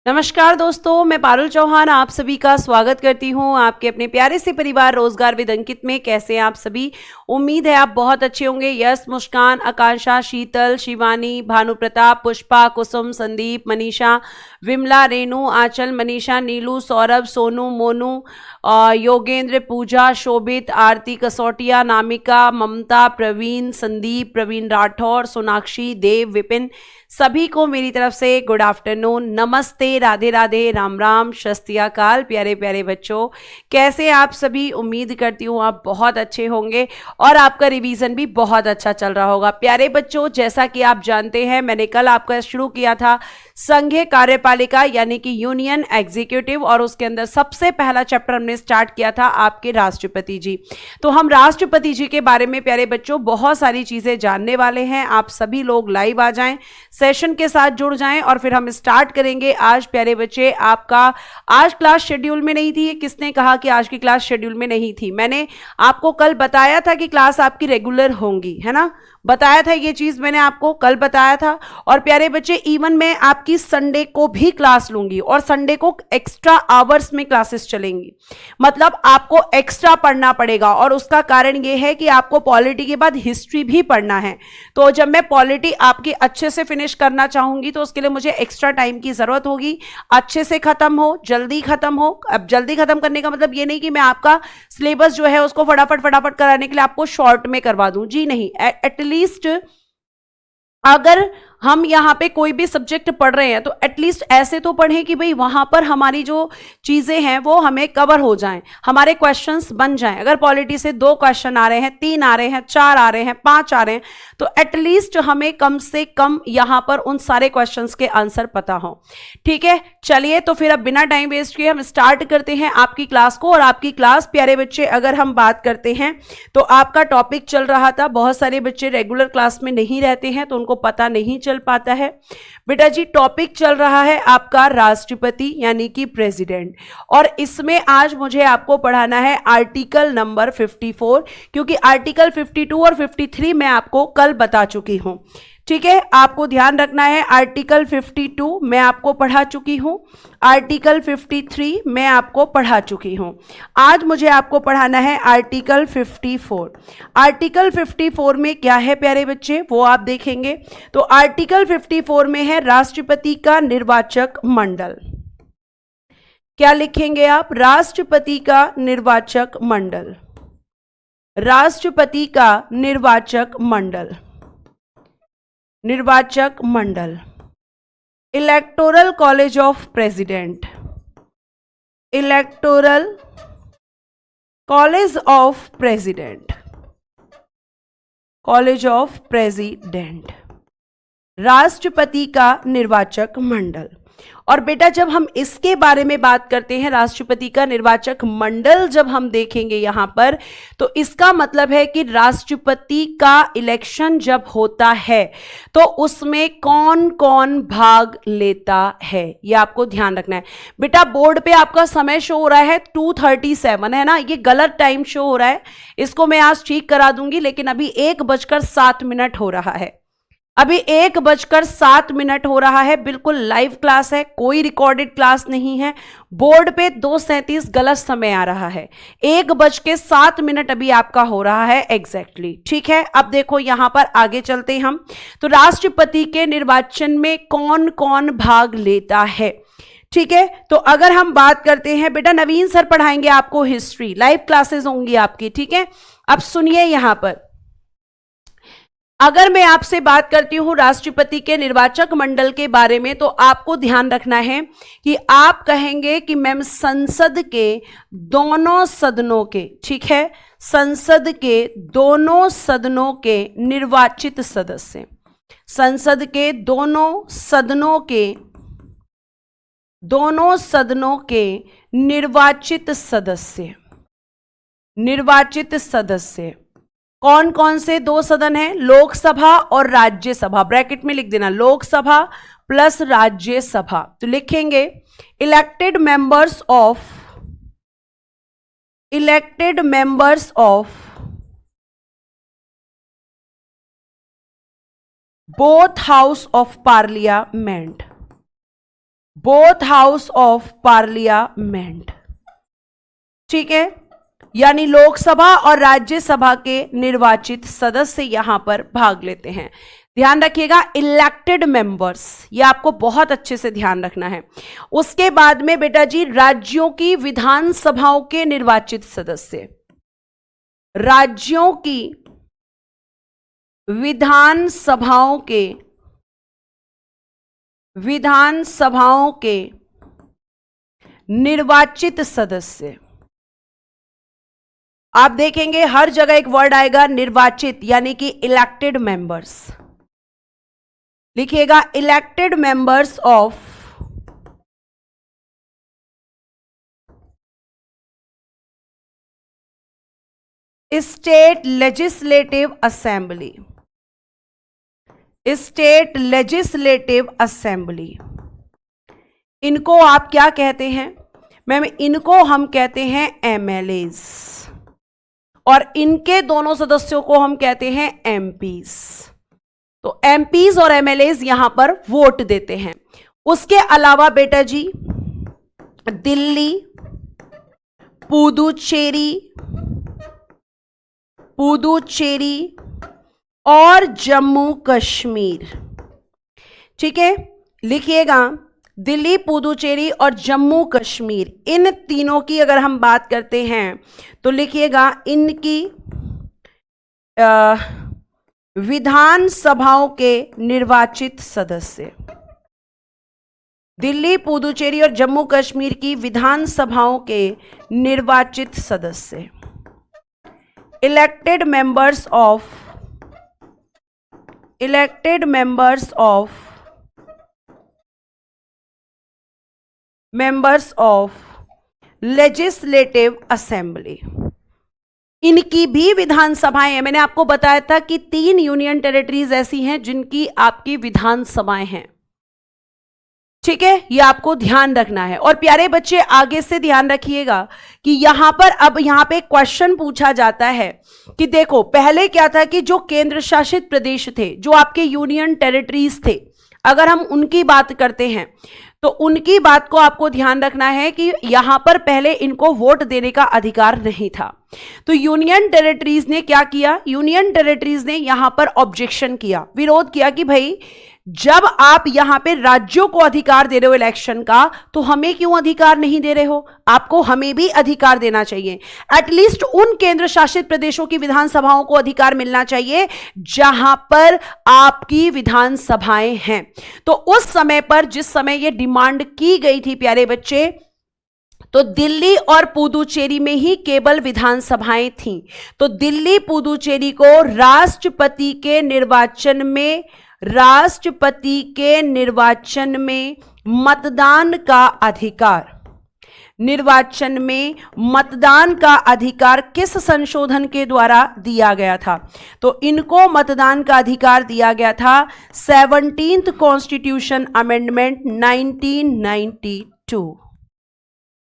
नमस्कार दोस्तों, मैं पारुल चौहान आप सभी का स्वागत करती हूं आपके अपने प्यारे से परिवार रोजगार विद अंकित में। कैसे हैं आप सभी? उम्मीद है आप बहुत अच्छे होंगे। यस, मुस्कान, आकांक्षा, शीतल, शिवानी, भानु प्रताप, पुष्पा, कुसुम, संदीप, मनीषा, विमला, रेणु, आंचल, मनीषा, नीलू, सौरभ, सोनू, मोनू, योगेंद्र, पूजा, शोभित, आरती कसौटिया, नामिका, ममता, प्रवीण, संदीप, प्रवीण राठौर, सोनाक्षी, देव, विपिन, सभी को मेरी तरफ से गुड आफ्टरनून, नमस्ते, राधे राधे, राम राम, शस्ति अकाल। प्यारे प्यारे बच्चों, कैसे आप सभी? उम्मीद करती हूँ आप बहुत अच्छे होंगे और आपका रिवीजन भी बहुत अच्छा चल रहा होगा। प्यारे बच्चों, जैसा कि आप जानते हैं, मैंने कल आपका शुरू किया था संघीय कार्यपालिका यानी कि यूनियन एग्जीक्यूटिव, और उसके अंदर सबसे पहला चैप्टर हमने स्टार्ट किया था आपके राष्ट्रपति जी। तो हम राष्ट्रपति जी के बारे में प्यारे बच्चों बहुत सारी चीजें जानने वाले हैं। आप सभी लोग लाइव आ जाएं, सेशन के साथ जुड़ जाएं और फिर हम स्टार्ट करेंगे। आज प्यारे बच्चे, आपका आज क्लास शेड्यूल में नहीं थी। किसने कहा कि आज की क्लास शेड्यूल में नहीं थी? मैंने आपको कल बताया था कि क्लास आपकी रेगुलर होंगी, है ना? बताया था, ये चीज मैंने आपको कल बताया था। और प्यारे बच्चे, इवन मैं आपकी संडे को भी क्लास लूंगी और संडे को एक्स्ट्रा आवर्स में क्लासेस चलेंगी। मतलब आपको एक्स्ट्रा पढ़ना पड़ेगा और उसका कारण ये है कि आपको पॉलिटी के बाद हिस्ट्री भी पढ़ना है। तो जब मैं पॉलिटी आपकी अच्छे से फिनिश करना चाहूंगी तो उसके लिए मुझे एक्स्ट्रा टाइम की जरूरत होगी। अच्छे से खत्म हो, जल्दी खत्म हो। अब जल्दी खत्म करने का मतलब ये नहीं कि मैं आपका सिलेबस जो है उसको फटाफट फटाफट कराने के लिए आपको शॉर्ट में करवा दूं, जी नहीं। एटलीस्ट अगर हम यहाँ पे कोई भी सब्जेक्ट पढ़ रहे हैं तो एटलीस्ट ऐसे तो पढ़ें कि भाई वहां पर हमारी जो चीजें हैं वो हमें कवर हो जाएं, हमारे क्वेश्चंस बन जाएं। अगर पॉलिटी से 2 क्वेश्चन आ रहे हैं, 3 आ रहे हैं, 4 आ रहे हैं, 5 आ रहे हैं, तो एटलीस्ट हमें कम से कम यहां पर उन सारे क्वेश्चंस के आंसर पता हो। ठीक है, चलिए तो फिर अब बिना टाइम वेस्ट किए हम स्टार्ट करते हैं आपकी क्लास को। और आपकी क्लास प्यारे बच्चे, अगर हम बात करते हैं तो आपका टॉपिक चल रहा था, बहुत सारे बच्चे रेगुलर क्लास में नहीं रहते हैं तो उनको पता नहीं चल पाता है। बेटा जी, टॉपिक चल रहा है आपका राष्ट्रपति यानी कि प्रेसिडेंट, और इसमें आज मुझे आपको पढ़ाना है आर्टिकल नंबर 54, क्योंकि आर्टिकल 52 और 53 मैं आपको कल बता चुकी हूं। ठीक है, आपको ध्यान रखना है। आर्टिकल 52 मैं आपको पढ़ा चुकी हूं, आर्टिकल 53 मैं आपको पढ़ा चुकी हूं। आज मुझे आपको पढ़ाना है आर्टिकल 54। आर्टिकल 54 में क्या है प्यारे बच्चे, वो आप देखेंगे। तो आर्टिकल 54 में है राष्ट्रपति का निर्वाचक मंडल। क्या लिखेंगे आप? राष्ट्रपति का निर्वाचक मंडल, राष्ट्रपति का निर्वाचक मंडल, निर्वाचक मंडल। Electoral college of president, electoral college of president, college of president, राष्ट्रपति का निर्वाचक मंडल। और बेटा, जब हम इसके बारे में बात करते हैं, राष्ट्रपति का निर्वाचक मंडल जब हम देखेंगे यहां पर, तो इसका मतलब है कि राष्ट्रपति का इलेक्शन जब होता है तो उसमें कौन कौन भाग लेता है, ये आपको ध्यान रखना है। बेटा, बोर्ड पे आपका समय शो हो रहा है 2:37, है ना? ये गलत टाइम शो हो रहा है, इसको मैं आज ठीक करा दूंगी। लेकिन अभी 1:07 हो रहा है, अभी 1:07 हो रहा है। बिल्कुल लाइव क्लास है, कोई रिकॉर्डेड क्लास नहीं है। बोर्ड पे 2:37 गलत समय आ रहा है, 1:07 अभी आपका हो रहा है एग्जैक्टली। ठीक है, अब देखो यहां पर आगे चलते हैं हम। तो राष्ट्रपति के निर्वाचन में कौन कौन भाग लेता है? ठीक है, तो अगर हम बात करते हैं, बेटा नवीन सर पढ़ाएंगे आपको हिस्ट्री, लाइव क्लासेस होंगी आपकी। ठीक है, अब सुनिए यहां पर, अगर मैं आपसे बात करती हूं राष्ट्रपति के निर्वाचक मंडल के बारे में, तो आपको ध्यान रखना है कि आप कहेंगे कि मैम संसद के दोनों सदनों के, ठीक है, संसद के दोनों सदनों के निर्वाचित सदस्य, संसद के दोनों सदनों के, दोनों सदनों के निर्वाचित सदस्य, निर्वाचित सदस्य कौन कौन से 2 सदन हैं? लोकसभा और राज्यसभा। ब्रैकेट में लिख देना, लोकसभा प्लस राज्यसभा। तो लिखेंगे elected members of, elected members of both house of parliament, both house of parliament, ठीक है, यानी लोकसभा और राज्यसभा के निर्वाचित सदस्य यहां पर भाग लेते हैं। ध्यान रखिएगा, इलेक्टेड मेंबर्स, ये आपको बहुत अच्छे से ध्यान रखना है। उसके बाद में बेटा जी राज्यों की विधानसभाओं के निर्वाचित सदस्य, राज्यों की विधानसभाओं के निर्वाचित सदस्य। आप देखेंगे हर जगह एक वर्ड आएगा निर्वाचित, यानी कि इलेक्टेड मेंबर्स। लिखिएगा elected members of state legislative assembly, state legislative assembly. इनको आप क्या कहते हैं मैम? इनको हम कहते हैं एमएलएज, और इनके दोनों सदस्यों को हम कहते हैं एमपीज। तो एमपीज और एमएलएज यहां पर वोट देते हैं। उसके अलावा बेटा जी दिल्ली, पुदुचेरी और जम्मू कश्मीर, ठीक है, लिखिएगा दिल्ली, पुदुचेरी और जम्मू कश्मीर, इन तीनों की अगर हम बात करते हैं तो लिखिएगा इनकी विधानसभाओं के निर्वाचित सदस्य। दिल्ली, पुदुचेरी और जम्मू कश्मीर की विधानसभाओं के निर्वाचित सदस्य, elected members of legislative assembly. इनकी भी विधानसभाएं हैं। मैंने आपको बताया था कि 3 यूनियन टेरिटरीज ऐसी हैं जिनकी आपकी विधानसभाएं हैं, ठीक है, ये आपको ध्यान रखना है। और प्यारे बच्चे आगे से ध्यान रखिएगा कि यहां पर अब यहां पे क्वेश्चन पूछा जाता है कि देखो पहले क्या था कि जो केंद्र शासित प्रदेश थे, जो आपके यूनियन टेरिटरीज थे, अगर हम उनकी बात करते हैं तो उनकी बात को आपको ध्यान रखना है कि यहां पर पहले इनको वोट देने का अधिकार नहीं था। तो यूनियन टेरिटरीज ने क्या किया? यूनियन टेरिटरीज ने यहां पर ऑब्जेक्शन किया, विरोध किया कि भाई जब आप यहां पे राज्यों को अधिकार दे रहे हो इलेक्शन का, तो हमें क्यों अधिकार नहीं दे रहे हो? आपको हमें भी अधिकार देना चाहिए। एटलीस्ट उन केंद्र शासित प्रदेशों की विधानसभाओं को अधिकार मिलना चाहिए जहां पर आपकी विधानसभाएं हैं। तो उस समय पर जिस समय यह डिमांड की गई थी प्यारे बच्चे, तो दिल्ली और पुदुचेरी में ही केवल विधानसभाएं थीं। तो दिल्ली पुदुचेरी को राष्ट्रपति के निर्वाचन में मतदान का अधिकार किस संशोधन के द्वारा दिया गया था? तो इनको मतदान का अधिकार दिया गया था 17th कॉन्स्टिट्यूशन अमेंडमेंट 1992।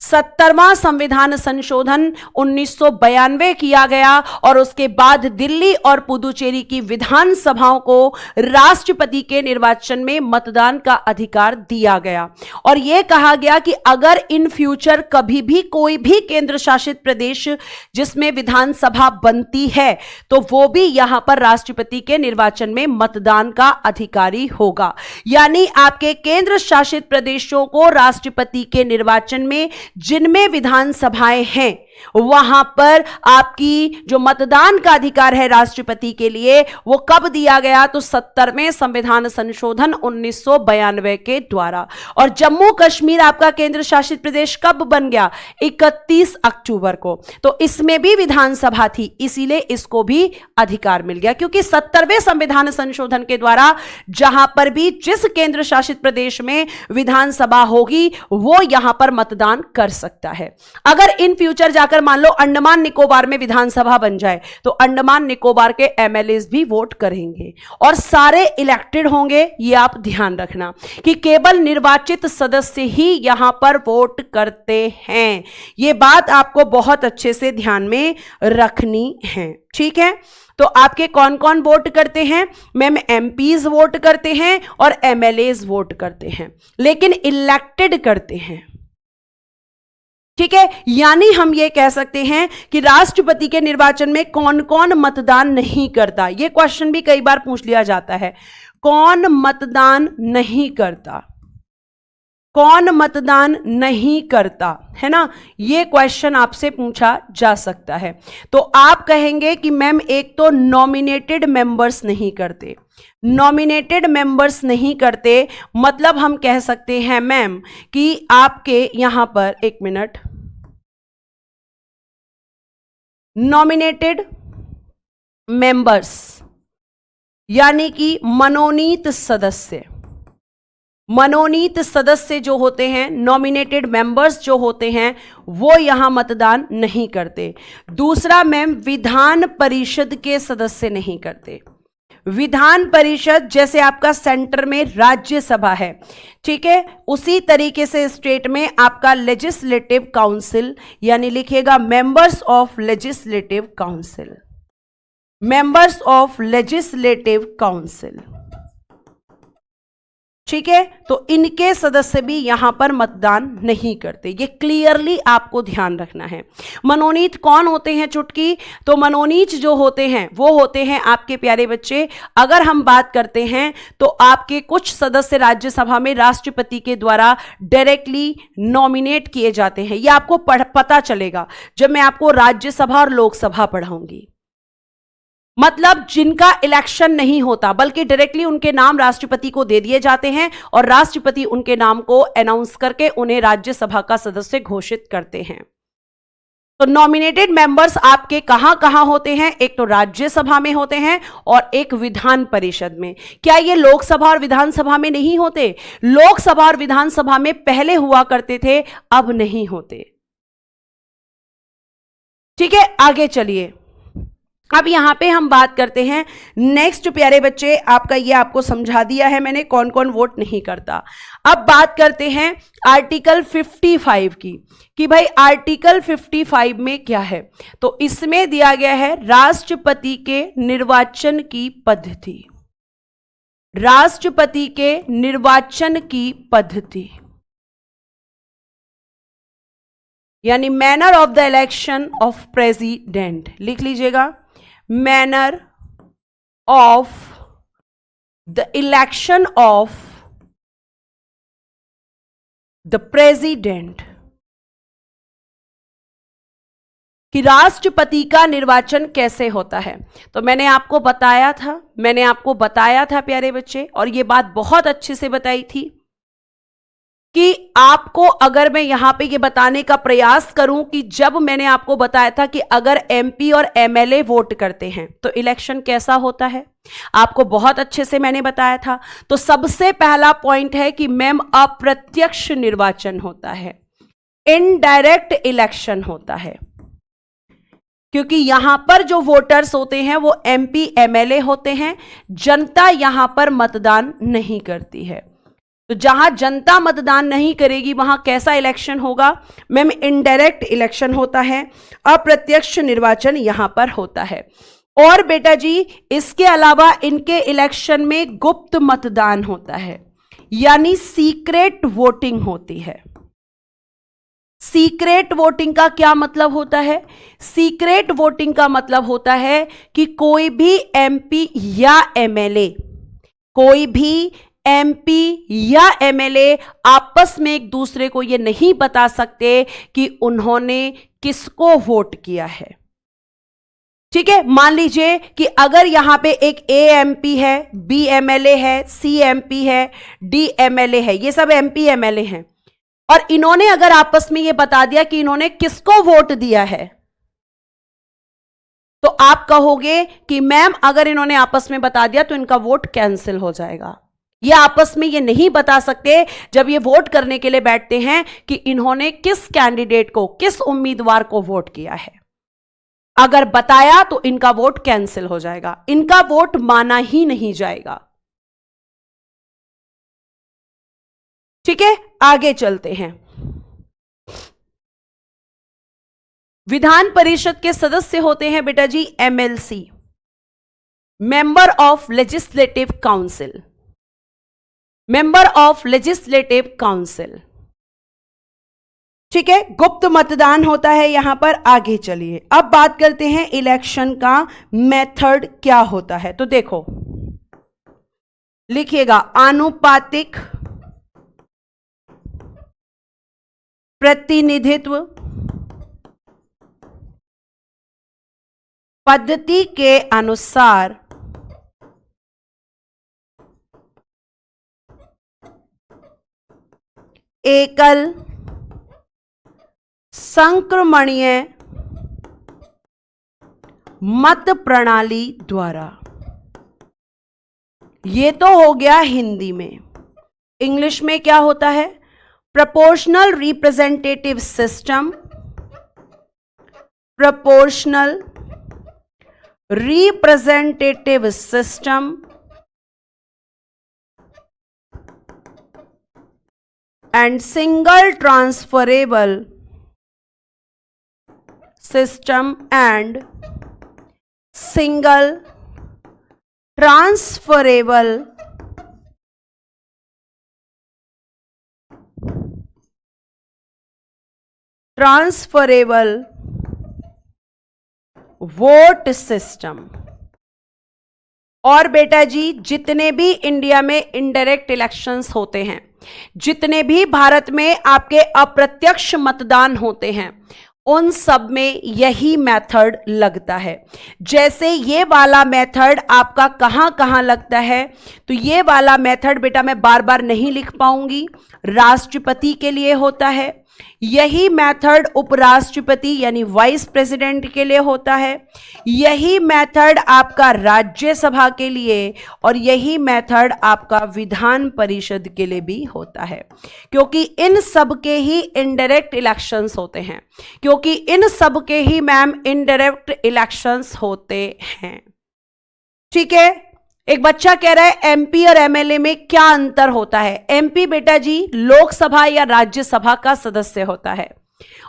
70वां संविधान संशोधन 1992 किया गया और उसके बाद दिल्ली और पुदुचेरी की विधानसभाओं को राष्ट्रपति के निर्वाचन में मतदान का अधिकार दिया गया। और यह कहा गया कि अगर इन फ्यूचर कभी भी कोई भी केंद्र शासित प्रदेश जिसमें विधानसभा बनती है तो वो भी यहां पर राष्ट्रपति के निर्वाचन में मतदान का अधिकारी होगा। यानी आपके केंद्र शासित प्रदेशों को राष्ट्रपति के निर्वाचन में जिनमें विधानसभाएं हैं वहां पर आपकी जो मतदान का अधिकार है राष्ट्रपति के लिए वो कब दिया गया? तो 70वें संविधान संशोधन 1992 के द्वारा। और जम्मू कश्मीर आपका केंद्र शासित प्रदेश कब बन गया? 31 अक्टूबर को। तो इसमें भी विधानसभा थी, इसीलिए इसको भी अधिकार मिल गया, क्योंकि 70वें संविधान संशोधन के द्वारा जहां पर भी जिस केंद्र शासित प्रदेश में विधानसभा होगी वो यहां पर मतदान कर सकता है। अगर इन फ्यूचर जाकर अगर मान लो अंडमान निकोबार में विधानसभा बन जाए तो अंडमान निकोबार के एमएलएस भी वोट करेंगे और सारे इलेक्टेड होंगे। ये आप ध्यान रखना कि केवल निर्वाचित सदस्य ही यहां पर वोट करते हैं। ये बात आपको बहुत अच्छे से ध्यान में रखनी है, ठीक है। तो आपके कौन कौन वोट करते हैं? मैम एमपीज वोट करते हैं और एमएलएज वोट करते हैं, लेकिन इलेक्टेड करते हैं, ठीक है। यानी हम ये कह सकते हैं कि राष्ट्रपति के निर्वाचन में कौन कौन मतदान नहीं करता। ये क्वेश्चन भी कई बार पूछ लिया जाता है, कौन मतदान नहीं करता, कौन मतदान नहीं करता, है ना। ये क्वेश्चन आपसे पूछा जा सकता है। तो आप कहेंगे कि मैम एक तो नॉमिनेटेड मेंबर्स नहीं करते, नॉमिनेटेड मेंबर्स नहीं करते मतलब हम कह सकते हैं मैम कि आपके यहां पर, एक मिनट, नॉमिनेटेड मेंबर्स यानी कि मनोनीत सदस्य, मनोनीत सदस्य जो होते हैं, नॉमिनेटेड मेंबर्स जो होते हैं, वो यहां मतदान नहीं करते। दूसरा मैम विधान परिषद के सदस्य नहीं करते। विधान परिषद जैसे आपका सेंटर में राज्यसभा है, ठीक है, उसी तरीके से स्टेट में आपका लेजिस्लेटिव काउंसिल, यानी लिखिएगा members of legislative council, members of legislative council, ठीक है। तो इनके सदस्य भी यहां पर मतदान नहीं करते। ये क्लियरली आपको ध्यान रखना है। मनोनीत कौन होते हैं चुटकी? तो मनोनीत जो होते हैं वो होते हैं आपके प्यारे बच्चे, अगर हम बात करते हैं तो आपके कुछ सदस्य राज्यसभा में राष्ट्रपति के द्वारा डायरेक्टली नॉमिनेट किए जाते हैं। ये आपको पता चलेगा जब मैं आपको राज्यसभा और लोकसभा पढ़ाऊंगी। मतलब जिनका इलेक्शन नहीं होता बल्कि डायरेक्टली उनके नाम राष्ट्रपति को दे दिए जाते हैं और राष्ट्रपति उनके नाम को अनाउंस करके उन्हें राज्यसभा का सदस्य घोषित करते हैं। तो नॉमिनेटेड मेंबर्स आपके कहां कहां होते हैं? एक तो राज्यसभा में होते हैं और एक विधान परिषद में। क्या ये लोकसभा और विधानसभा में नहीं होते? लोकसभा और विधानसभा में पहले हुआ करते थे, अब नहीं होते, ठीक है। आगे चलिए, अब यहां पे हम बात करते हैं नेक्स्ट प्यारे बच्चे, आपका ये आपको समझा दिया है मैंने कौन कौन वोट नहीं करता। अब बात करते हैं आर्टिकल 55 की कि भाई आर्टिकल 55 में क्या है। तो इसमें दिया गया है राष्ट्रपति के निर्वाचन की पद्धति, राष्ट्रपति के निर्वाचन की पद्धति, यानी manner of the election of president. लिख लीजिएगा, manner of the election of the president, कि राष्ट्रपति का निर्वाचन कैसे होता है। तो मैंने आपको बताया था प्यारे बच्चे, और ये बात बहुत अच्छे से बताई थी कि आपको अगर मैं यहां पे ये बताने का प्रयास करूं कि जब मैंने आपको बताया था कि अगर एमपी और एमएलए वोट करते हैं तो इलेक्शन कैसा होता है, आपको बहुत अच्छे से मैंने बताया था। तो सबसे पहला पॉइंट है कि मैम अप्रत्यक्ष निर्वाचन होता है, इनडायरेक्ट इलेक्शन होता है, क्योंकि यहां पर जो वोटर्स होते हैं वो एमपी एमएलए होते हैं, जनता यहां पर मतदान नहीं करती है। तो जहां जनता मतदान नहीं करेगी वहां कैसा इलेक्शन होगा? मैम इनडायरेक्ट इलेक्शन होता है, अप्रत्यक्ष निर्वाचन यहां पर होता है। और बेटा जी इसके अलावा इनके इलेक्शन में गुप्त मतदान होता है, यानी सीक्रेट वोटिंग होती है। सीक्रेट वोटिंग का क्या मतलब होता है? सीक्रेट वोटिंग का मतलब होता है कि कोई भी एमपी या एमएलए, कोई भी एमपी या एमएलए आपस में एक दूसरे को यह नहीं बता सकते कि उन्होंने किसको वोट किया है, ठीक है। मान लीजिए कि अगर यहां पे एक ए एमपी है, बी एमएलए है, सी एमपी है, डी एमएलए है, ये सब एमपी एमएलए हैं, और इन्होंने अगर आपस में यह बता दिया कि इन्होंने किसको वोट दिया है, तो आप कहोगे कि मैम अगर इन्होंने आपस में बता दिया तो इनका वोट कैंसिल हो जाएगा। ये आपस में ये नहीं बता सकते जब ये वोट करने के लिए बैठते हैं कि इन्होंने किस कैंडिडेट को, किस उम्मीदवार को वोट किया है। अगर बताया तो इनका वोट कैंसिल हो जाएगा, इनका वोट माना ही नहीं जाएगा। ठीक है, आगे चलते हैं। विधान परिषद के सदस्य होते हैं बेटा जी MLC, member of legislative council, member of legislative council. ठीक है, गुप्त मतदान होता है यहां पर। आगे चलिए, अब बात करते हैं इलेक्शन का मेथड क्या होता है। तो देखो, लिखिएगा आनुपातिक प्रतिनिधित्व पद्धति के अनुसार एकल संक्रमणीय मत प्रणाली द्वारा। ये तो हो गया हिंदी में। इंग्लिश में क्या होता है? Proportional representative system, proportional representative system and single transferable system and single transferable vote system. और बेटा जी जितने भी इंडिया में इनडायरेक्ट इलेक्शंस होते हैं, जितने भी भारत में आपके अप्रत्यक्ष मतदान होते हैं, उन सब में यही मेथड लगता है। जैसे ये वाला मेथड आपका कहां कहां लगता है, तो ये वाला मेथड बेटा मैं बार बार नहीं लिख पाऊंगी, राष्ट्रपति के लिए होता है। यही मेथड उपराष्ट्रपति यानी वाइस प्रेसिडेंट के लिए होता है। यही मेथड आपका राज्यसभा के लिए, और यही मेथड आपका विधान परिषद के लिए भी होता है, क्योंकि इन सब के ही इनडायरेक्ट इलेक्शंस होते हैं, क्योंकि इन सब के ही मैम इनडायरेक्ट इलेक्शंस होते हैं। ठीक है, एक बच्चा कह रहा है एमपी और एमएलए में क्या अंतर होता है। एमपी बेटा जी लोकसभा या राज्यसभा का सदस्य होता है,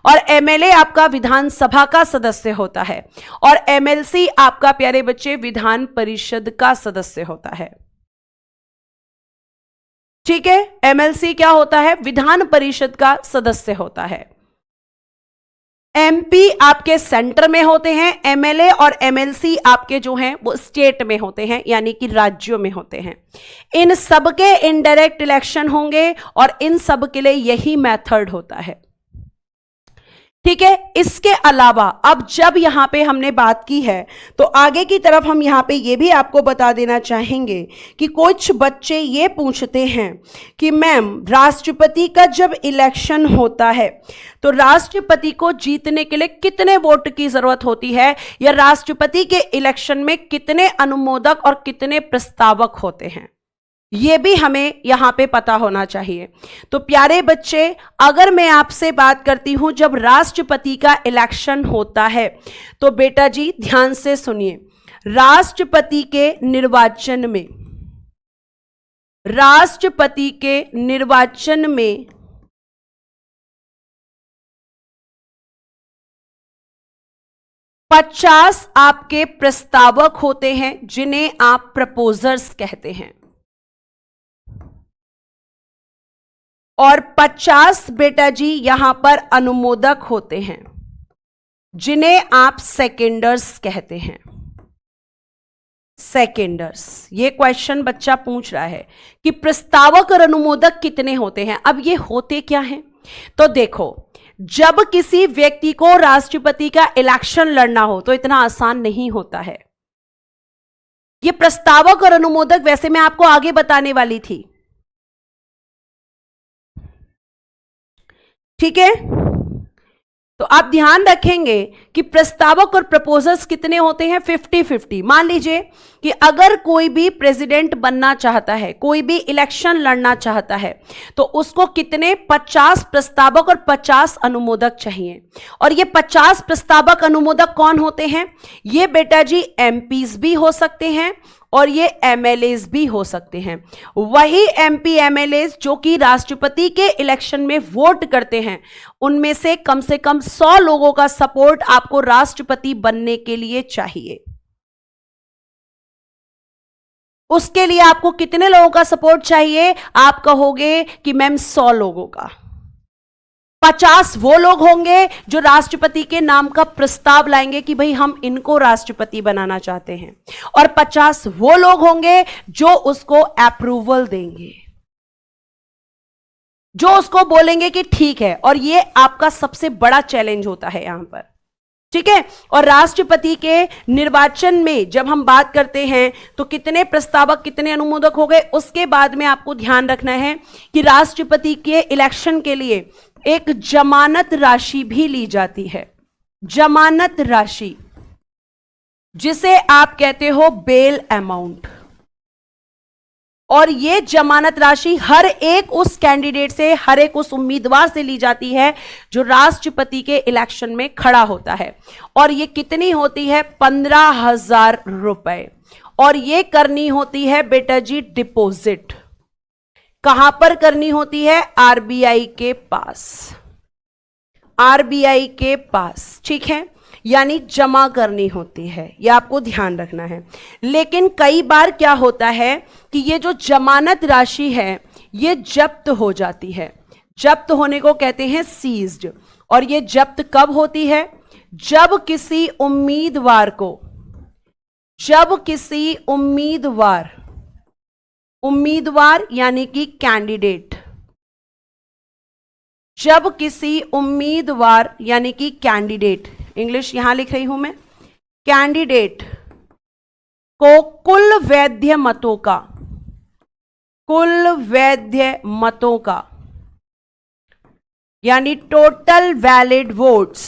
और एमएलए आपका विधानसभा का सदस्य होता है, और एमएलसी आपका प्यारे बच्चे विधान परिषद का सदस्य होता है। ठीक है, एमएलसी क्या होता है? विधान परिषद का सदस्य होता है। एमपी आपके सेंटर में होते हैं, एमएलए और एमएलसी आपके जो हैं वो स्टेट में होते हैं, यानी कि राज्यों में होते हैं। इन सबके इनडायरेक्ट इलेक्शन होंगे और इन सब के लिए यही मेथड होता है। ठीक है, इसके अलावा अब जब यहां पे हमने बात की है, तो आगे की तरफ हम यहां पे ये भी आपको बता देना चाहेंगे कि कुछ बच्चे ये पूछते हैं कि मैम राष्ट्रपति का जब इलेक्शन होता है तो राष्ट्रपति को जीतने के लिए कितने वोट की जरूरत होती है, या राष्ट्रपति के इलेक्शन में कितने अनुमोदक और कितने प्रस्तावक होते हैं, ये भी हमें यहां पे पता होना चाहिए। तो प्यारे बच्चे, अगर मैं आपसे बात करती हूं जब राष्ट्रपति का इलेक्शन होता है, तो बेटा जी ध्यान से सुनिए, राष्ट्रपति के निर्वाचन में 50 आपके प्रस्तावक होते हैं जिन्हें आप प्रपोजर्स कहते हैं, और 50 बेटा जी यहां पर अनुमोदक होते हैं जिन्हें आप सेकेंडर्स कहते हैं। सेकेंडर्स, ये क्वेश्चन बच्चा पूछ रहा है कि प्रस्तावक और अनुमोदक कितने होते हैं। अब ये होते क्या हैं? तो देखो, जब किसी व्यक्ति को राष्ट्रपति का इलेक्शन लड़ना हो तो इतना आसान नहीं होता है। ये प्रस्तावक और अनुमोदक वैसे मैं आपको आगे बताने वाली थी। ठीक है, तो आप ध्यान रखेंगे कि प्रस्तावक और प्रपोजर्स कितने होते हैं, 50-50। मान लीजिए कि अगर कोई भी प्रेसिडेंट बनना चाहता है, कोई भी इलेक्शन लड़ना चाहता है, तो उसको कितने 50 प्रस्तावक और 50 अनुमोदक चाहिए। और ये 50 प्रस्तावक अनुमोदक कौन होते हैं? ये बेटा जी एमपीज भी हो सकते हैं और ये एमएलएज भी हो सकते हैं। वही एमपी एमएलएज जो कि राष्ट्रपति के इलेक्शन में वोट करते हैं, उनमें से कम 100 लोगों का सपोर्ट आपको राष्ट्रपति बनने के लिए चाहिए। उसके लिए आपको कितने लोगों का सपोर्ट चाहिए? आप कहोगे कि मैम 100 लोगों का। 50 वो लोग होंगे जो राष्ट्रपति के नाम का प्रस्ताव लाएंगे कि भाई हम इनको राष्ट्रपति बनाना चाहते हैं, और 50 वो लोग होंगे जो उसको अप्रूवल देंगे, जो उसको बोलेंगे कि ठीक है। और ये आपका सबसे बड़ा चैलेंज होता है यहां पर, ठीक है। और राष्ट्रपति के निर्वाचन में जब हम बात करते हैं तो कितने प्रस्तावक कितने अनुमोदक हो गए, उसके बाद में आपको ध्यान रखना है कि राष्ट्रपति के इलेक्शन के लिए एक जमानत राशि भी ली जाती है। जमानत राशि, जिसे आप कहते हो बेल अमाउंट। और ये जमानत राशि हर एक उस कैंडिडेट से, हर एक उस उम्मीदवार से ली जाती है जो राष्ट्रपति के इलेक्शन में खड़ा होता है। और ये कितनी होती है? 15,000 रुपए। और ये करनी होती है बेटा जी डिपॉजिट। कहां पर करनी होती है? आरबीआई के पास। आरबीआई के पास, ठीक है, यानी जमा करनी होती है। ये आपको ध्यान रखना है। लेकिन कई बार क्या होता है कि ये जो जमानत राशि है ये जब्त हो जाती है। जब्त होने को कहते हैं सीज्ड। और ये जब्त कब होती है? जब किसी उम्मीदवार को, जब किसी उम्मीदवार यानी कि कैंडिडेट, जब किसी उम्मीदवार यानी कि कैंडिडेट, इंग्लिश यहां लिख रही हूं मैं, कैंडिडेट को कुल वैध मतों का यानी टोटल वैलिड वोट्स,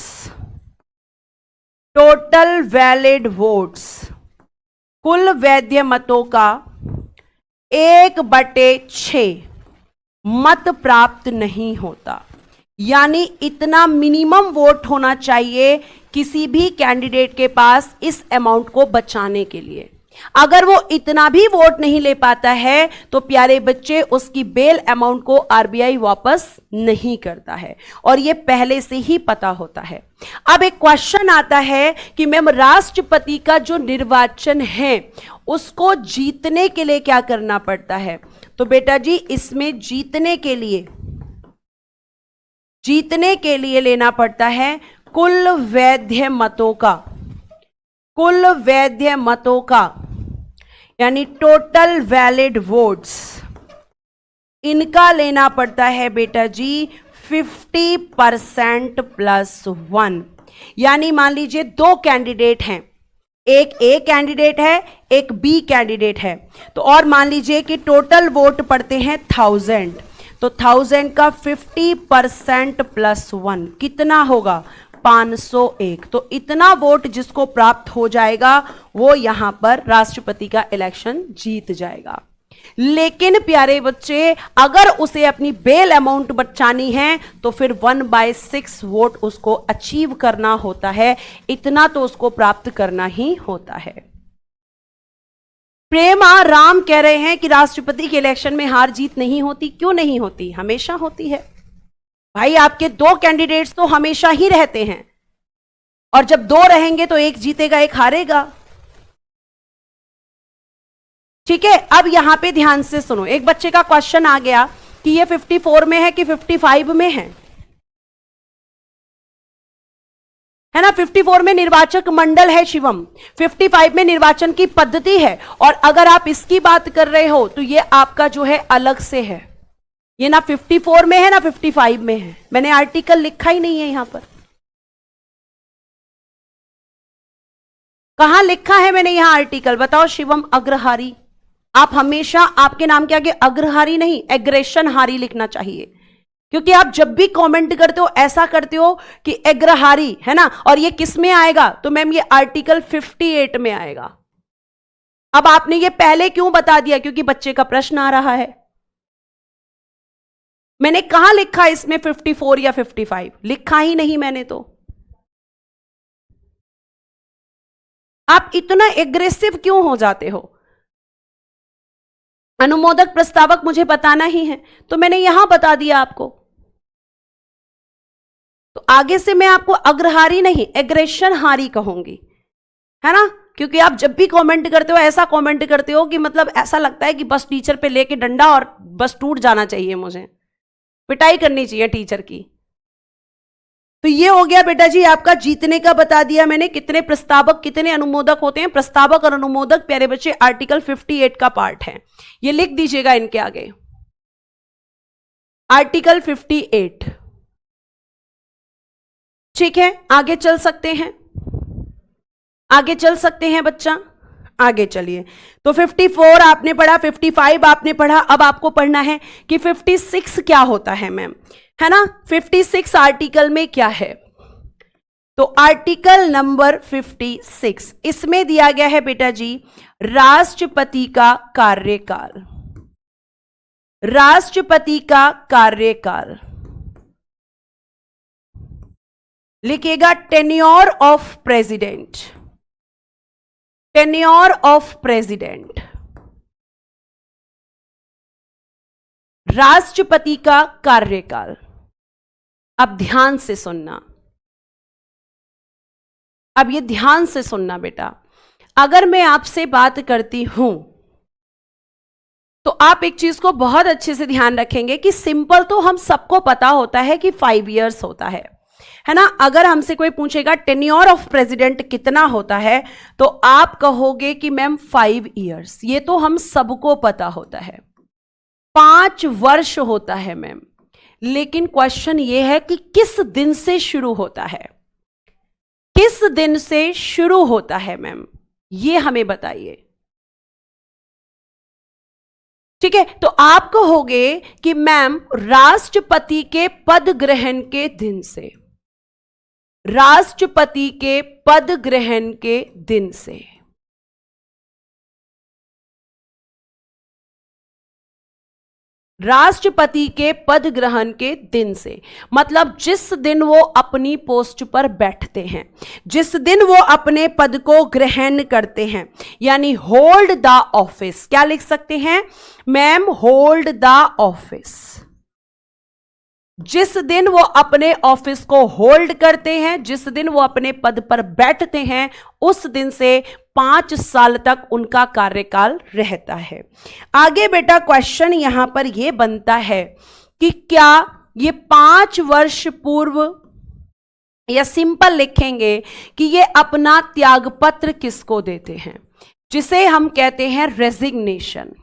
कुल वैध मतों का 1/6 मत प्राप्त नहीं होता। यानी इतना मिनिमम वोट होना चाहिए किसी भी कैंडिडेट के पास इस अमाउंट को बचाने के लिए। अगर वो इतना भी वोट नहीं ले पाता है तो प्यारे बच्चे उसकी बेल अमाउंट को आरबीआई वापस नहीं करता है, और ये पहले से ही पता होता है। अब एक क्वेश्चन आता है कि मैम राष्ट्रपति का जो निर्वाचन है उसको जीतने के लिए क्या करना पड़ता है? तो बेटा जी इसमें जीतने के लिए लेना पड़ता है कुल वैध मतों का यानी टोटल वैलिड वोट्स, इनका लेना पड़ता है बेटा जी 50% + 1। यानी मान लीजिए 2 कैंडिडेट हैं, एक ए कैंडिडेट है एक बी कैंडिडेट है, तो और मान लीजिए कि टोटल वोट पड़ते हैं 1000, तो 1000 का 50% + 1 कितना होगा? 501। तो इतना वोट जिसको प्राप्त हो जाएगा वो यहां पर राष्ट्रपति का इलेक्शन जीत जाएगा। लेकिन प्यारे बच्चे अगर उसे अपनी बेल अमाउंट बचानी है तो फिर 1/6 वोट उसको अचीव करना होता है। इतना तो उसको प्राप्त करना ही होता है। प्रेमा राम कह रहे हैं कि राष्ट्रपति के इलेक्शन में हार जीत नहीं होती। क्यों नहीं होती? हमेशा होती है भाई। आपके 2 कैंडिडेट्स तो हमेशा ही रहते हैं, और जब 2 रहेंगे तो एक जीतेगा एक हारेगा, ठीक है। अब यहां पे ध्यान से सुनो, एक बच्चे का क्वेश्चन आ गया कि ये 54 में है कि 55 में है ना? 54 में निर्वाचक मंडल है शिवम, 55 में निर्वाचन की पद्धति है। और अगर आप इसकी बात कर रहे हो तो ये आपका जो है अलग से है। ये ना 54 में है ना 55 में है। मैंने आर्टिकल लिखा ही नहीं है यहां पर। कहां लिखा है मैंने यहां आर्टिकल? बताओ शिवम। अग्रहारी। आप हमेशा आपके नाम के आगे अग्रहारी नहीं एग्रेशन हारी लिखना चाहिए। क्योंकि आप जब भी कमेंट करते हो ऐसा करते हो कि अग्रहारी, है ना, और ये किस में आएगा, तो मैम ये आर्टिकल 58 में आएगा। अब आपने ये पहले क्यों बता दिया? क्योंकि बच्चे का प्रश्न आ रहा है। मैंने कहां लिखा इसमें 54 या 55? लिखा ही नहीं मैंने। तो आप इतना एग्रेसिव क्यों हो जाते हो? अनुमोदक प्रस्तावक मुझे बताना ही है, तो मैंने यहां बता दिया आपको। तो आगे से मैं आपको अग्रहारी नहीं, एग्रेशन हारी कहूंगी, है ना, क्योंकि आप जब भी कमेंट करते हो ऐसा कमेंट करते हो कि मतलब ऐसा लगता है कि बस टीचर पे लेके डंडा और बस टूट जाना चाहिए, मुझे पिटाई करनी चाहिए टीचर की। तो ये हो गया बेटा जी आपका जीतने का, बता दिया मैंने कितने प्रस्तावक कितने अनुमोदक होते हैं। प्रस्तावक और अनुमोदक प्यारे बच्चे आर्टिकल 58 का पार्ट है, ये लिख दीजिएगा इनके आगे, आर्टिकल 58। ठीक है, आगे चल सकते हैं, आगे चल सकते हैं बच्चा, आगे चलिए। तो 54 आपने पढ़ा, 55 आपने पढ़ा, अब आपको पढ़ना है कि 56 क्या होता है मैम, है ना। 56 आर्टिकल में क्या है? तो आर्टिकल नंबर 56 इसमें दिया गया है बेटा जी राष्ट्रपति का कार्यकाल। राष्ट्रपति का कार्यकाल लिखिएगा tenure of president, tenure of president, राष्ट्रपति का कार्यकाल। अब ध्यान से सुनना, अब ये ध्यान से सुनना बेटा। अगर मैं आपसे बात करती हूं तो आप एक चीज को बहुत अच्छे से ध्यान रखेंगे कि सिंपल तो हम सबको पता होता है कि 5 इयर्स होता है ना। अगर हमसे कोई पूछेगा टेन्योर ऑफ प्रेसिडेंट कितना होता है, तो आप कहोगे कि मैम 5 इयर्स, ये तो हम सबको पता होता है। 5 वर्ष होता है मैम, लेकिन क्वेश्चन ये है कि किस दिन से शुरू होता है, किस दिन से शुरू होता है मैम, ये हमें बताइए। ठीक है, तो आप कहोगे कि मैम राष्ट्रपति के पद ग्रहण के दिन से, राष्ट्रपति के पद ग्रहण के दिन से। राष्ट्रपति के पद ग्रहण के दिन से मतलब जिस दिन वो अपनी पोस्ट पर बैठते हैं, जिस दिन वो अपने पद को ग्रहण करते हैं, यानी होल्ड द ऑफिस। क्या लिख सकते हैं मैम? Hold the office. जिस दिन वो अपने ऑफिस को होल्ड करते हैं, जिस दिन वो अपने पद पर बैठते हैं, उस दिन से 5 साल तक उनका कार्यकाल रहता है। आगे बेटा क्वेश्चन यहां पर यह बनता है कि क्या ये 5 वर्ष पूर्व, या सिंपल लिखेंगे कि ये अपना त्यागपत्र किसको देते हैं, जिसे हम कहते हैं रेजिग्नेशन।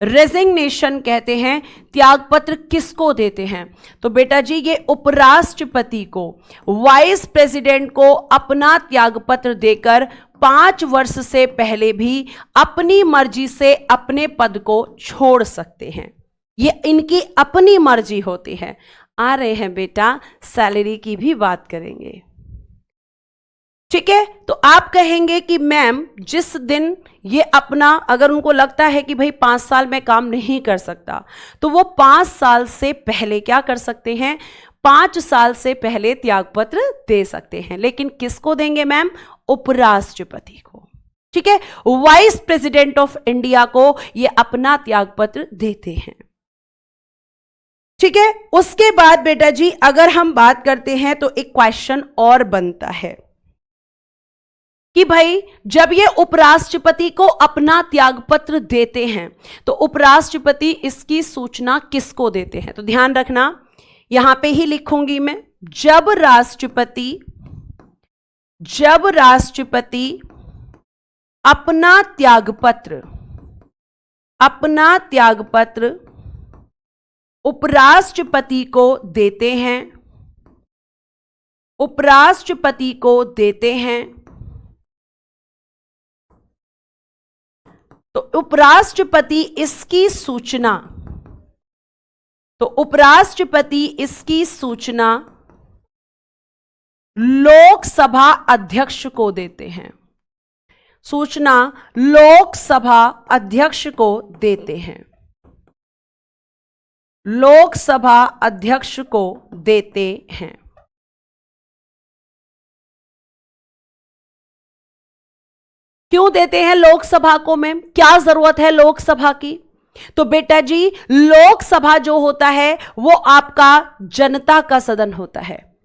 रेजिग्नेशन कहते हैं, त्यागपत्र किसको देते हैं? तो बेटा जी ये उपराष्ट्रपति को, वाइस प्रेसिडेंट को अपना त्यागपत्र देकर 5 वर्ष से पहले भी अपनी मर्जी से अपने पद को छोड़ सकते हैं। ये इनकी अपनी मर्जी होती है। आ रहे हैं बेटा, सैलरी की भी बात करेंगे। ठीक है, तो आप कहेंगे कि मैम जिस दिन ये अपना, अगर उनको लगता है कि भाई 5 साल में काम नहीं कर सकता, तो वो 5 साल से पहले क्या कर सकते हैं? 5 साल से पहले त्यागपत्र दे सकते हैं। लेकिन किसको देंगे मैम? उपराष्ट्रपति को। ठीक है, वाइस प्रेसिडेंट ऑफ इंडिया को ये अपना त्यागपत्र देते हैं। ठीक है, उसके बाद बेटा जी अगर हम बात करते हैं तो एक क्वेश्चन और बनता है कि भाई जब ये उपराष्ट्रपति को अपना त्यागपत्र देते हैं तो उपराष्ट्रपति इसकी सूचना किसको देते हैं? तो ध्यान रखना, यहां पे ही लिखूंगी मैं, जब राष्ट्रपति अपना त्यागपत्र उपराष्ट्रपति को देते हैं, उपराष्ट्रपति को देते हैं, तो उपराष्ट्रपति इसकी सूचना तो उपराष्ट्रपति इसकी सूचना लोकसभा अध्यक्ष को देते हैं, सूचना लोकसभा अध्यक्ष को देते हैं, लोकसभा अध्यक्ष को देते हैं। क्यों देते हैं लोकसभा को मैम, क्या जरूरत है लोकसभा की? तो बेटा जी, लोकसभा जो होता है वो आपका जनता का सदन होता है,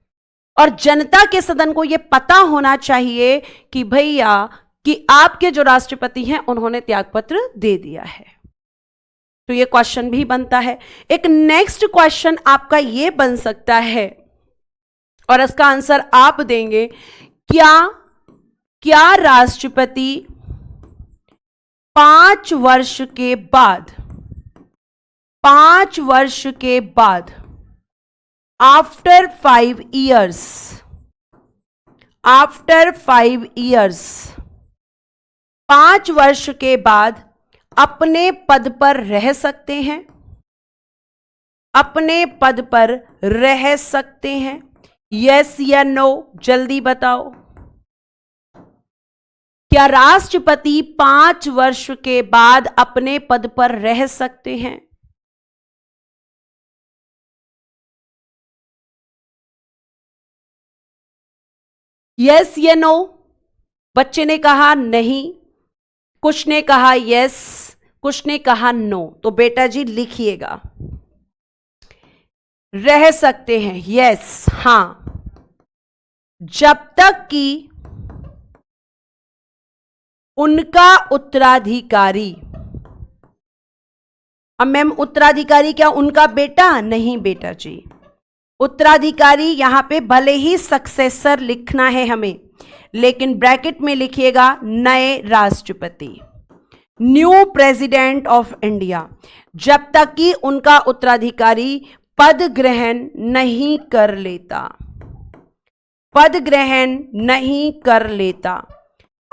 और जनता के सदन को यह पता होना चाहिए कि भैया कि आपके जो राष्ट्रपति हैं उन्होंने त्यागपत्र दे दिया है। तो यह क्वेश्चन भी बनता है। एक नेक्स्ट क्वेश्चन आपका यह बन सकता है, और इसका आंसर आप देंगे, क्या राष्ट्रपति 5 वर्ष के बाद आफ्टर 5 years, आफ्टर 5 years, 5 वर्ष के बाद अपने पद पर रह सकते हैं, अपने पद पर रह सकते हैं? यस या नो, जल्दी बताओ। क्या राष्ट्रपति 5 वर्ष के बाद अपने पद पर रह सकते हैं? यस या नो? बच्चे ने कहा नहीं, कुछ ने कहा यस, कुछ ने कहा नो। तो बेटा जी लिखिएगा, रह सकते हैं यस, हां, जब तक कि उनका उत्तराधिकारी, अब मैम उत्तराधिकारी क्या उनका बेटा? नहीं बेटा जी, उत्तराधिकारी यहां पे भले ही सक्सेसर लिखना है हमें, लेकिन ब्रैकेट में लिखिएगा नए राष्ट्रपति, न्यू प्रेसिडेंट ऑफ इंडिया, जब तक कि उनका उत्तराधिकारी पद ग्रहण नहीं कर लेता, पद ग्रहण नहीं कर लेता।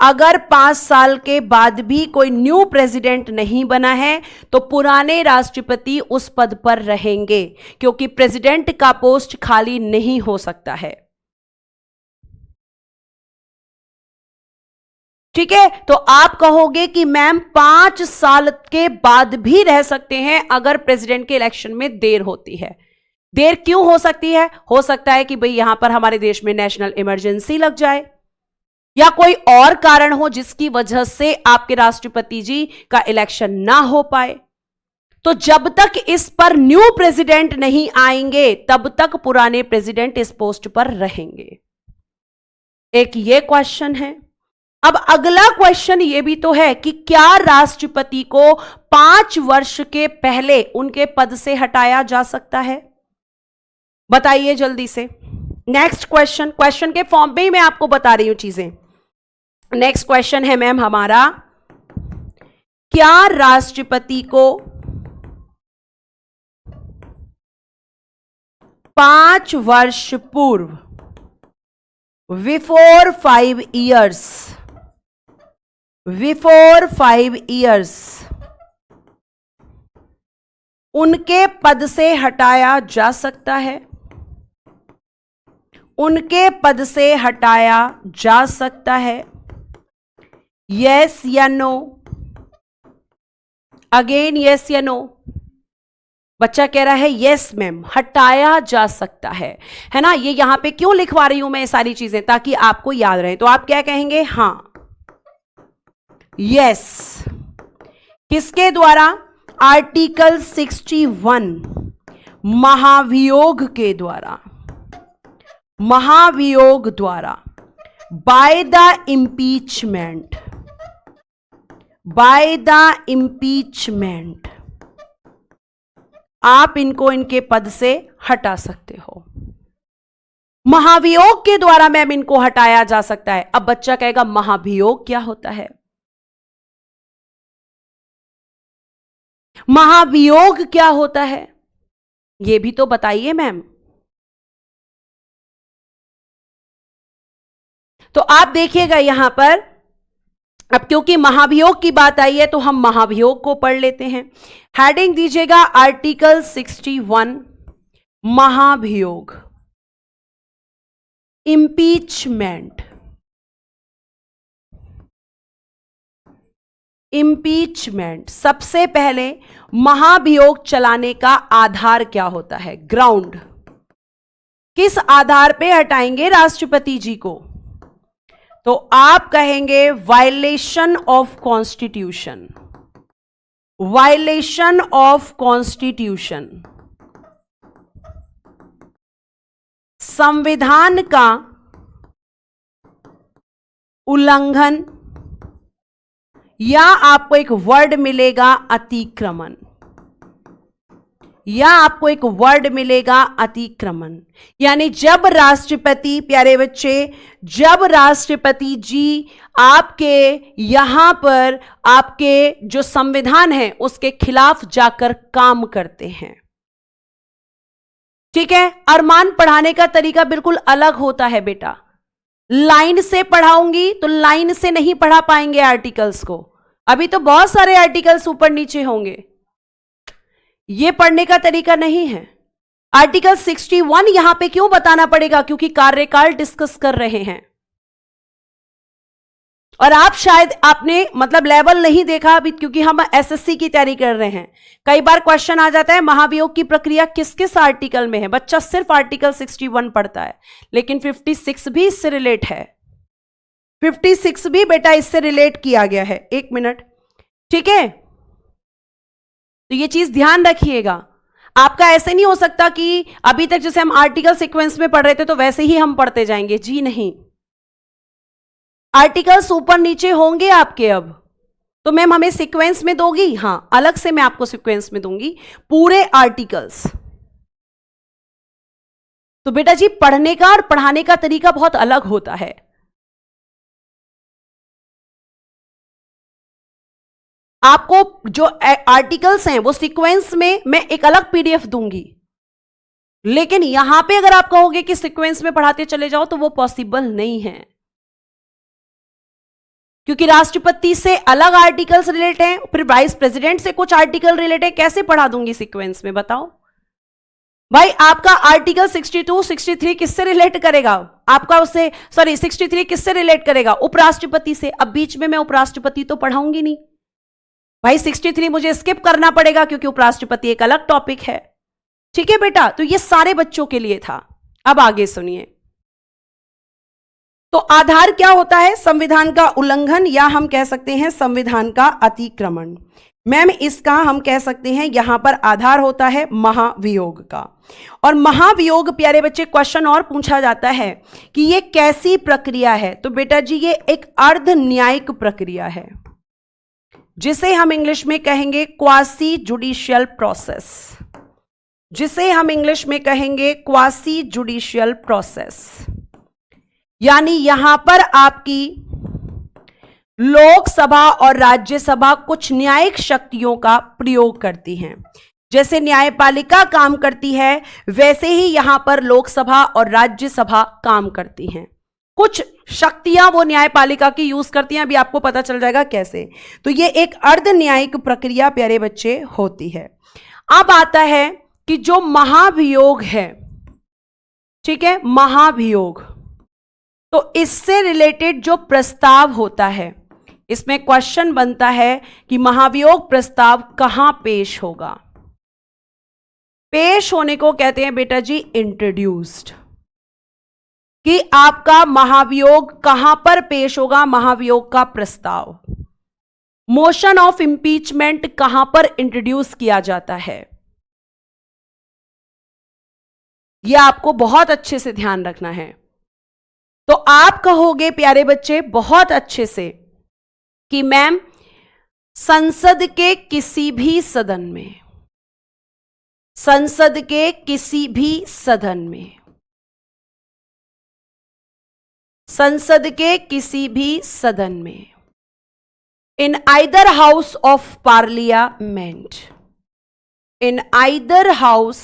अगर 5 साल के बाद भी कोई न्यू प्रेसिडेंट नहीं बना है तो पुराने राष्ट्रपति उस पद पर रहेंगे, क्योंकि प्रेसिडेंट का पोस्ट खाली नहीं हो सकता है। ठीक है, तो आप कहोगे कि मैम 5 साल के बाद भी रह सकते हैं अगर प्रेसिडेंट के इलेक्शन में देर होती है। देर क्यों हो सकती है? हो सकता है कि भाई यहां पर हमारे देश में नेशनल इमरजेंसी लग जाए, या कोई और कारण हो जिसकी वजह से आपके राष्ट्रपति जी का इलेक्शन ना हो पाए। तो जब तक इस पर न्यू प्रेसिडेंट नहीं आएंगे तब तक पुराने प्रेसिडेंट इस पोस्ट पर रहेंगे। एक ये क्वेश्चन है। अब अगला क्वेश्चन ये भी तो है कि क्या राष्ट्रपति को 5 वर्ष के पहले उनके पद से हटाया जा सकता है? बताइए जल्दी से। नेक्स्ट क्वेश्चन, क्वेश्चन के फॉर्म पे ही मैं आपको बता रही हूं चीजें। नेक्स्ट क्वेश्चन है मैम हमारा, क्या राष्ट्रपति को 5 वर्ष पूर्व, बिफोर 5 years, बिफोर 5 years उनके पद से हटाया जा सकता है? उनके पद से हटाया जा सकता है? यस या नो? अगेन यस या नो? बच्चा कह रहा है यस मैम, हटाया जा सकता है ना। ये यहां पे क्यों लिखवा रही हूं मैं ये सारी चीजें, ताकि आपको याद रहे। तो आप क्या कहेंगे? हां, यस। किसके द्वारा? आर्टिकल 61 महाभियोग के द्वारा, महाभियोग द्वारा, by the impeachment, by the impeachment आप इनको इनके पद से हटा सकते हो। महाभियोग के द्वारा मैम इनको हटाया जा सकता है। अब बच्चा कहेगा महाभियोग क्या होता है? महाभियोग क्या होता है ये भी तो बताइए मैम। तो आप देखिएगा यहां पर अब क्योंकि महाभियोग की बात आई है तो हम महाभियोग को पढ़ लेते हैं। हेडिंग दीजिएगा आर्टिकल 61 महाभियोग, इम्पीचमेंट। इम्पीचमेंट, सबसे पहले महाभियोग चलाने का आधार क्या होता है, ग्राउंड। किस आधार पे हटाएंगे राष्ट्रपति जी को? तो आप कहेंगे violation of constitution, violation of constitution, संविधान का उल्लंघन, या आपको एक वर्ड मिलेगा अतिक्रमण, या आपको एक वर्ड मिलेगा अतिक्रमण। यानी जब राष्ट्रपति, प्यारे बच्चे, जब राष्ट्रपति जी आपके यहां पर आपके जो संविधान है उसके खिलाफ जाकर काम करते हैं, ठीक है। अरमान, पढ़ाने का तरीका बिल्कुल अलग होता है बेटा। लाइन से पढ़ाऊंगी तो लाइन से नहीं पढ़ा पाएंगे आर्टिकल्स को, अभी तो बहुत सारे आर्टिकल्स ऊपर नीचे होंगे, ये पढ़ने का तरीका नहीं है। आर्टिकल 61 यहां पे क्यों बताना पड़ेगा? क्योंकि कार्यकाल डिस्कस कर रहे हैं और आप शायद आपने मतलब लेवल नहीं देखा अभी, क्योंकि हम एसएससी की तैयारी कर रहे हैं। कई बार क्वेश्चन आ जाता है महाभियोग की प्रक्रिया किस किस आर्टिकल में है, बच्चा सिर्फ आर्टिकल 61 पढ़ता है, लेकिन 56 भी इससे रिलेट है, 56 भी बेटा इससे रिलेट किया गया है। एक मिनट, ठीक है, तो ये चीज ध्यान रखिएगा। आपका ऐसे नहीं हो सकता कि अभी तक जैसे हम आर्टिकल सीक्वेंस में पढ़ रहे थे तो वैसे ही हम पढ़ते जाएंगे, जी नहीं। आर्टिकल्स ऊपर नीचे होंगे आपके। अब तो मैम हमें सीक्वेंस में दोगी? हां, अलग से मैं आपको सीक्वेंस में दूंगी पूरे आर्टिकल्स। तो बेटा जी पढ़ने का और पढ़ाने का तरीका बहुत अलग होता है। आपको जो आर्टिकल्स हैं वो सीक्वेंस में मैं एक अलग पीडीएफ दूंगी, लेकिन यहां पे अगर आप कहोगे कि सीक्वेंस में पढ़ाते चले जाओ तो वो पॉसिबल नहीं है, क्योंकि राष्ट्रपति से अलग आर्टिकल्स रिलेट हैं, फिर वाइस प्रेसिडेंट से कुछ आर्टिकल रिलेट है, कैसे पढ़ा दूंगी सीक्वेंस में बताओ भाई। आपका आर्टिकल 62, 63 किससे रिलेट करेगा? आपका उससे 63 किससे रिलेट करेगा? उपराष्ट्रपति से। अब बीच में मैं उपराष्ट्रपति तो पढ़ाऊंगी नहीं भाई, 63 मुझे स्किप करना पड़ेगा क्योंकि उपराष्ट्रपति एक अलग टॉपिक है, ठीक है बेटा। तो ये सारे बच्चों के लिए था। अब आगे सुनिए, तो आधार क्या होता है? संविधान का उल्लंघन, या हम कह सकते हैं संविधान का अतिक्रमण। मैम इसका हम कह सकते हैं यहां पर आधार होता है महाभियोग का। और महाभियोग प्यारे बच्चे क्वेश्चन और पूछा जाता है कि ये कैसी प्रक्रिया है? तो बेटा जी ये एक अर्ध न्यायिक प्रक्रिया है, जिसे हम इंग्लिश में कहेंगे क्वासी जुडिशियल प्रोसेस, जिसे हम इंग्लिश में कहेंगे क्वासी जुडिशियल प्रोसेस। यानी यहां पर आपकी लोकसभा और राज्यसभा कुछ न्यायिक शक्तियों का प्रयोग करती हैं। जैसे न्यायपालिका काम करती है वैसे ही यहां पर लोकसभा और राज्यसभा काम करती हैं। कुछ शक्तियां वो न्यायपालिका की यूज करती हैं, अभी आपको पता चल जाएगा कैसे। तो ये एक अर्ध न्यायिक प्रक्रिया प्यारे बच्चे होती है। अब आता है कि जो महाभियोग है, ठीक है, महाभियोग, तो इससे रिलेटेड जो प्रस्ताव होता है, इसमें क्वेश्चन बनता है कि महाभियोग प्रस्ताव कहां पेश होगा? पेश होने को कहते हैं बेटा जी इंट्रोड्यूस्ड, कि आपका महाभियोग कहां पर पेश होगा? महाभियोग का प्रस्ताव, मोशन ऑफ इंपीचमेंट कहां पर इंट्रोड्यूस किया जाता है? यह आपको बहुत अच्छे से ध्यान रखना है। तो आप कहोगे प्यारे बच्चे बहुत अच्छे से कि मैम संसद के किसी भी सदन में, संसद के किसी भी सदन में, संसद के किसी भी सदन में, in either house of parliament, in either house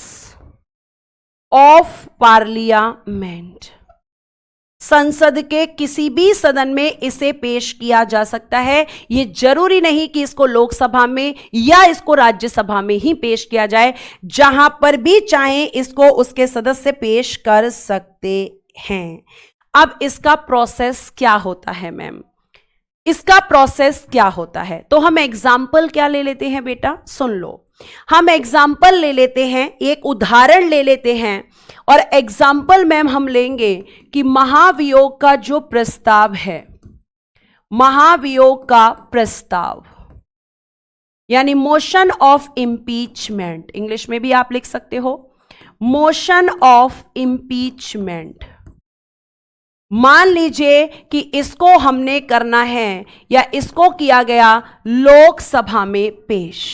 of parliament, संसद के किसी भी सदन में इसे पेश किया जा सकता है। यह जरूरी नहीं कि इसको लोकसभा में या इसको राज्यसभा में ही पेश किया जाए, जहां पर भी चाहे इसको उसके सदस्य पेश कर सकते हैं। अब इसका प्रोसेस क्या होता है मैम, इसका प्रोसेस क्या होता है? तो हम एग्जाम्पल क्या ले लेते हैं बेटा, सुन लो। हम एग्जाम्पल ले लेते हैं, एक उदाहरण ले लेते हैं, और एग्जाम्पल मैम हम लेंगे कि महाभियोग का जो प्रस्ताव है, महाभियोग का प्रस्ताव यानी मोशन ऑफ इंपीचमेंट, इंग्लिश में भी आप लिख सकते हो मोशन ऑफ इंपीचमेंट। मान लीजिए कि इसको हमने करना है या इसको किया गया लोकसभा में पेश,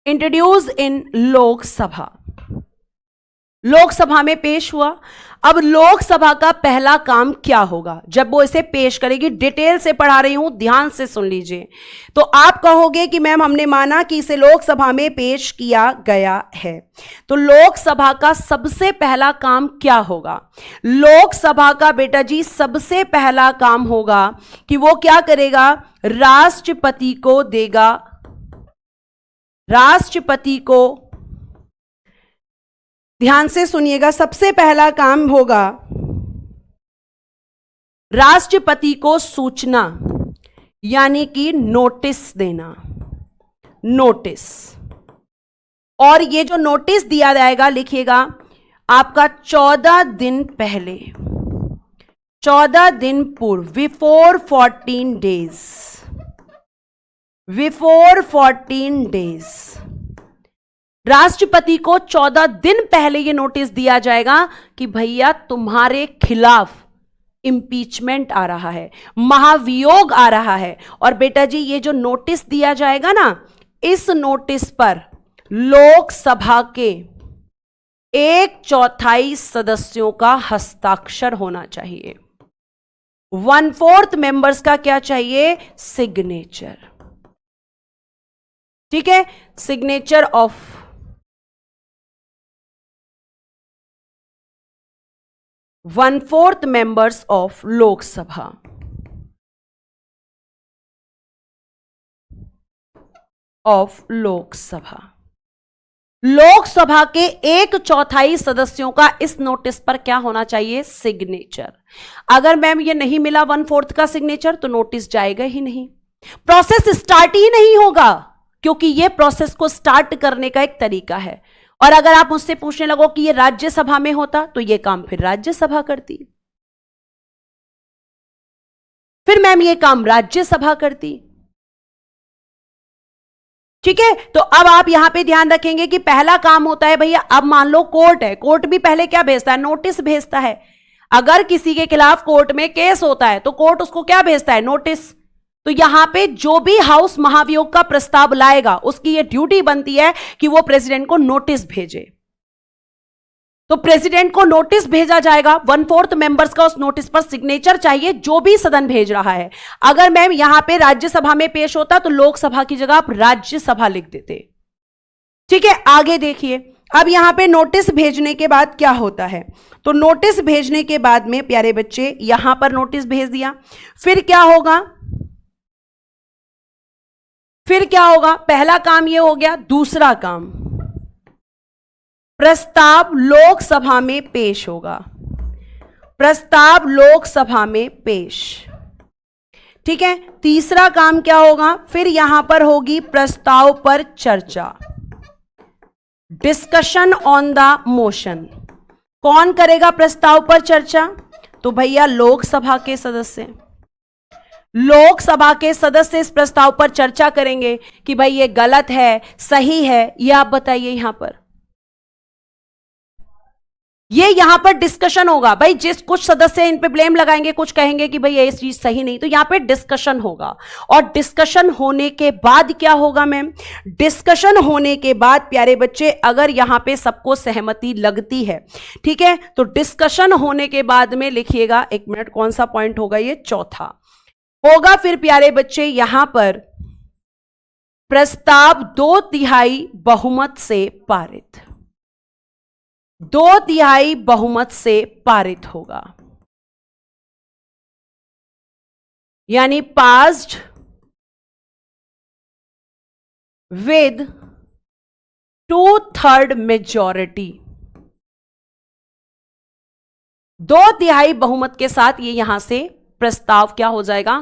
इंट्रोड्यूस इन लोकसभा, लोकसभा में पेश हुआ। अब लोकसभा का पहला काम क्या होगा जब वो इसे पेश करेगी? डिटेल से पढ़ा रही हूं, ध्यान से सुन लीजिए। तो आप कहोगे कि मैम हमने माना कि इसे लोकसभा में पेश किया गया है, तो लोकसभा का सबसे पहला काम क्या होगा? लोकसभा का बेटा जी सबसे पहला काम होगा कि वो क्या करेगा? राष्ट्रपति को देगा, राष्ट्रपति को, ध्यान से सुनिएगा, सबसे पहला काम होगा राष्ट्रपति को सूचना यानी कि नोटिस देना, नोटिस। और ये जो नोटिस दिया जाएगा, लिखिएगा आपका 14 दिन पहले, 14 दिन पूर्व, बिफोर 14 डेज, बिफोर 14 डेज। राष्ट्रपति को 14 दिन पहले यह नोटिस दिया जाएगा कि भैया तुम्हारे खिलाफ इंपीचमेंट आ रहा है, महाभियोग आ रहा है। और बेटा जी ये जो नोटिस दिया जाएगा ना, इस नोटिस पर लोकसभा के 1/4 सदस्यों का हस्ताक्षर होना चाहिए, 1/4 मेंबर्स का क्या चाहिए? सिग्नेचर। ठीक है, signature of 1/4 members of Lok Sabha, of Lok Sabha. Lok Sabha के 1/4 सदस्यों का इस नोटिस पर क्या होना चाहिए? सिग्नेचर। अगर मैम ये नहीं मिला 1/4 का सिग्नेचर तो नोटिस जाएगा ही नहीं, प्रोसेस स्टार्ट ही नहीं होगा, क्योंकि ये प्रोसेस को स्टार्ट करने का एक तरीका है। और अगर आप मुझसे पूछने लगो कि ये राज्यसभा में होता तो ये काम फिर राज्यसभा करती, फिर मैम ये काम राज्यसभा करती। ठीक है, तो अब आप यहां पे ध्यान रखेंगे कि पहला काम होता है भैया, अब मान लो कोर्ट है, कोर्ट भी पहले क्या भेजता है? नोटिस भेजता है। अगर किसी के खिलाफ कोर्ट में केस होता है तो कोर्ट उसको क्या भेजता है? नोटिस। तो यहां पे जो भी हाउस महाभियोग का प्रस्ताव लाएगा उसकी ये ड्यूटी बनती है कि वो प्रेसिडेंट को नोटिस भेजे। तो प्रेसिडेंट को नोटिस भेजा जाएगा, 1/4 मेंबर्स का उस नोटिस पर सिग्नेचर चाहिए, जो भी सदन भेज रहा है। अगर मैम यहां पे राज्यसभा में पेश होता तो लोकसभा की जगह आप राज्यसभा लिख देते। ठीक है, आगे देखिए। अब यहां पे नोटिस भेजने के बाद क्या होता है? तो नोटिस भेजने के बाद में प्यारे बच्चे यहां पर नोटिस भेज दिया, फिर क्या होगा? फिर क्या होगा? पहला काम ये हो गया। दूसरा काम, प्रस्ताव लोकसभा में पेश होगा, प्रस्ताव लोकसभा में पेश। ठीक है, तीसरा काम क्या होगा? फिर यहां पर होगी प्रस्ताव पर चर्चा, डिस्कशन ऑन द मोशन। कौन करेगा प्रस्ताव पर चर्चा? तो भैया लोकसभा के सदस्य, लोकसभा के सदस्य इस प्रस्ताव पर चर्चा करेंगे कि भाई ये गलत है, सही है, ये आप बताइए। यहां पर ये यहां पर डिस्कशन होगा। भाई जिस कुछ सदस्य इन पे ब्लेम लगाएंगे, कुछ कहेंगे कि भाई ये चीज सही नहीं, तो यहां पे डिस्कशन होगा। और डिस्कशन होने के बाद क्या होगा मैम? डिस्कशन होने के बाद प्यारे बच्चे अगर यहां पे सबको सहमति लगती है, ठीक है, तो डिस्कशन होने के बाद में लिखिएगा, एक मिनट, कौन सा पॉइंट होगा ये? चौथा होगा। फिर प्यारे बच्चे यहां पर प्रस्ताव 2/3 बहुमत से पारित, 2/3 बहुमत से पारित होगा। यानी पास्ड विद 2/3 मेजॉरिटी, 2/3 बहुमत के साथ ये यहां से प्रस्ताव क्या हो जाएगा,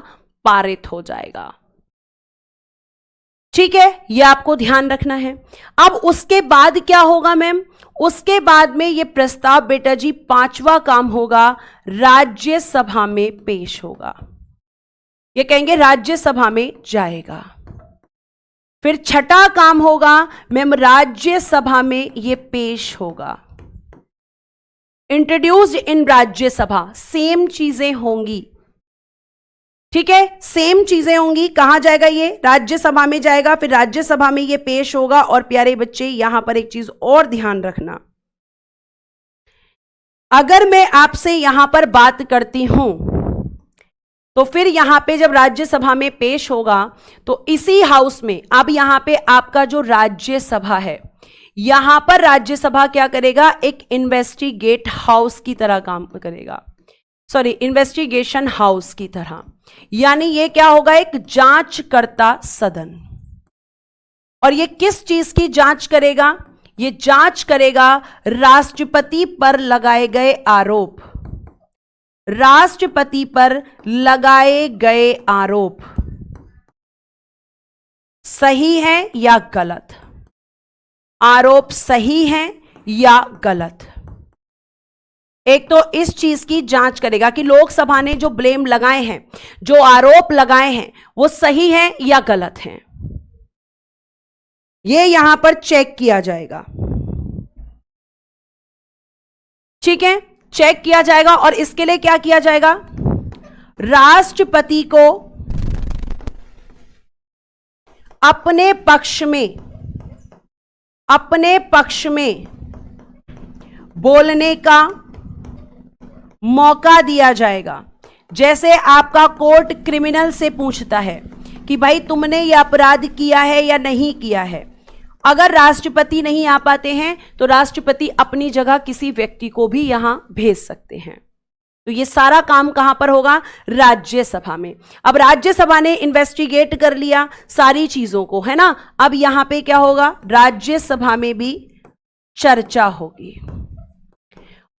पारित हो जाएगा। ठीक है, ये आपको ध्यान रखना है। अब उसके बाद क्या होगा मैम, उसके बाद में ये प्रस्ताव बेटा जी 5वां काम होगा, राज्यसभा में पेश होगा। ये कहेंगे राज्यसभा में जाएगा। फिर 6ठा काम होगा मैम, राज्यसभा में ये पेश होगा, इंट्रोड्यूस्ड इन राज्यसभा। सेम चीजें होंगी, ठीक है, सेम चीजें होंगी। कहां जाएगा ये, राज्यसभा में जाएगा, फिर राज्यसभा में ये पेश होगा। और प्यारे बच्चे यहां पर एक चीज और ध्यान रखना, अगर मैं आपसे यहां पर बात करती हूं तो फिर यहां पे जब राज्यसभा में पेश होगा तो इसी हाउस में, अब यहां पे आपका जो राज्यसभा है, यहां पर राज्यसभा क्या करेगा, एक इन्वेस्टिगेट हाउस की तरह काम करेगा, सॉरी इन्वेस्टिगेशन हाउस की तरह। यानी ये क्या होगा, एक जांचकर्ता सदन। और ये किस चीज की जांच करेगा, ये जांच करेगा राष्ट्रपति पर लगाए गए आरोप, राष्ट्रपति पर लगाए गए आरोप सही है या गलत, आरोप सही है या गलत। एक तो इस चीज की जांच करेगा कि लोकसभा ने जो ब्लेम लगाए हैं, जो आरोप लगाए हैं, वो सही है या गलत हैं, ये यहां पर चेक किया जाएगा। ठीक है, चेक किया जाएगा। और इसके लिए क्या किया जाएगा, राष्ट्रपति को अपने पक्ष में बोलने का मौका दिया जाएगा। जैसे आपका कोर्ट क्रिमिनल से पूछता है कि भाई तुमने यह अपराध किया है या नहीं किया है, अगर राष्ट्रपति नहीं आ पाते हैं तो राष्ट्रपति अपनी जगह किसी व्यक्ति को भी यहां भेज सकते हैं। तो ये सारा काम कहां पर होगा, राज्यसभा में। अब राज्यसभा ने इन्वेस्टिगेट कर लिया सारी चीजों को, है ना। अब यहां पे क्या होगा, राज्यसभा में भी चर्चा होगी।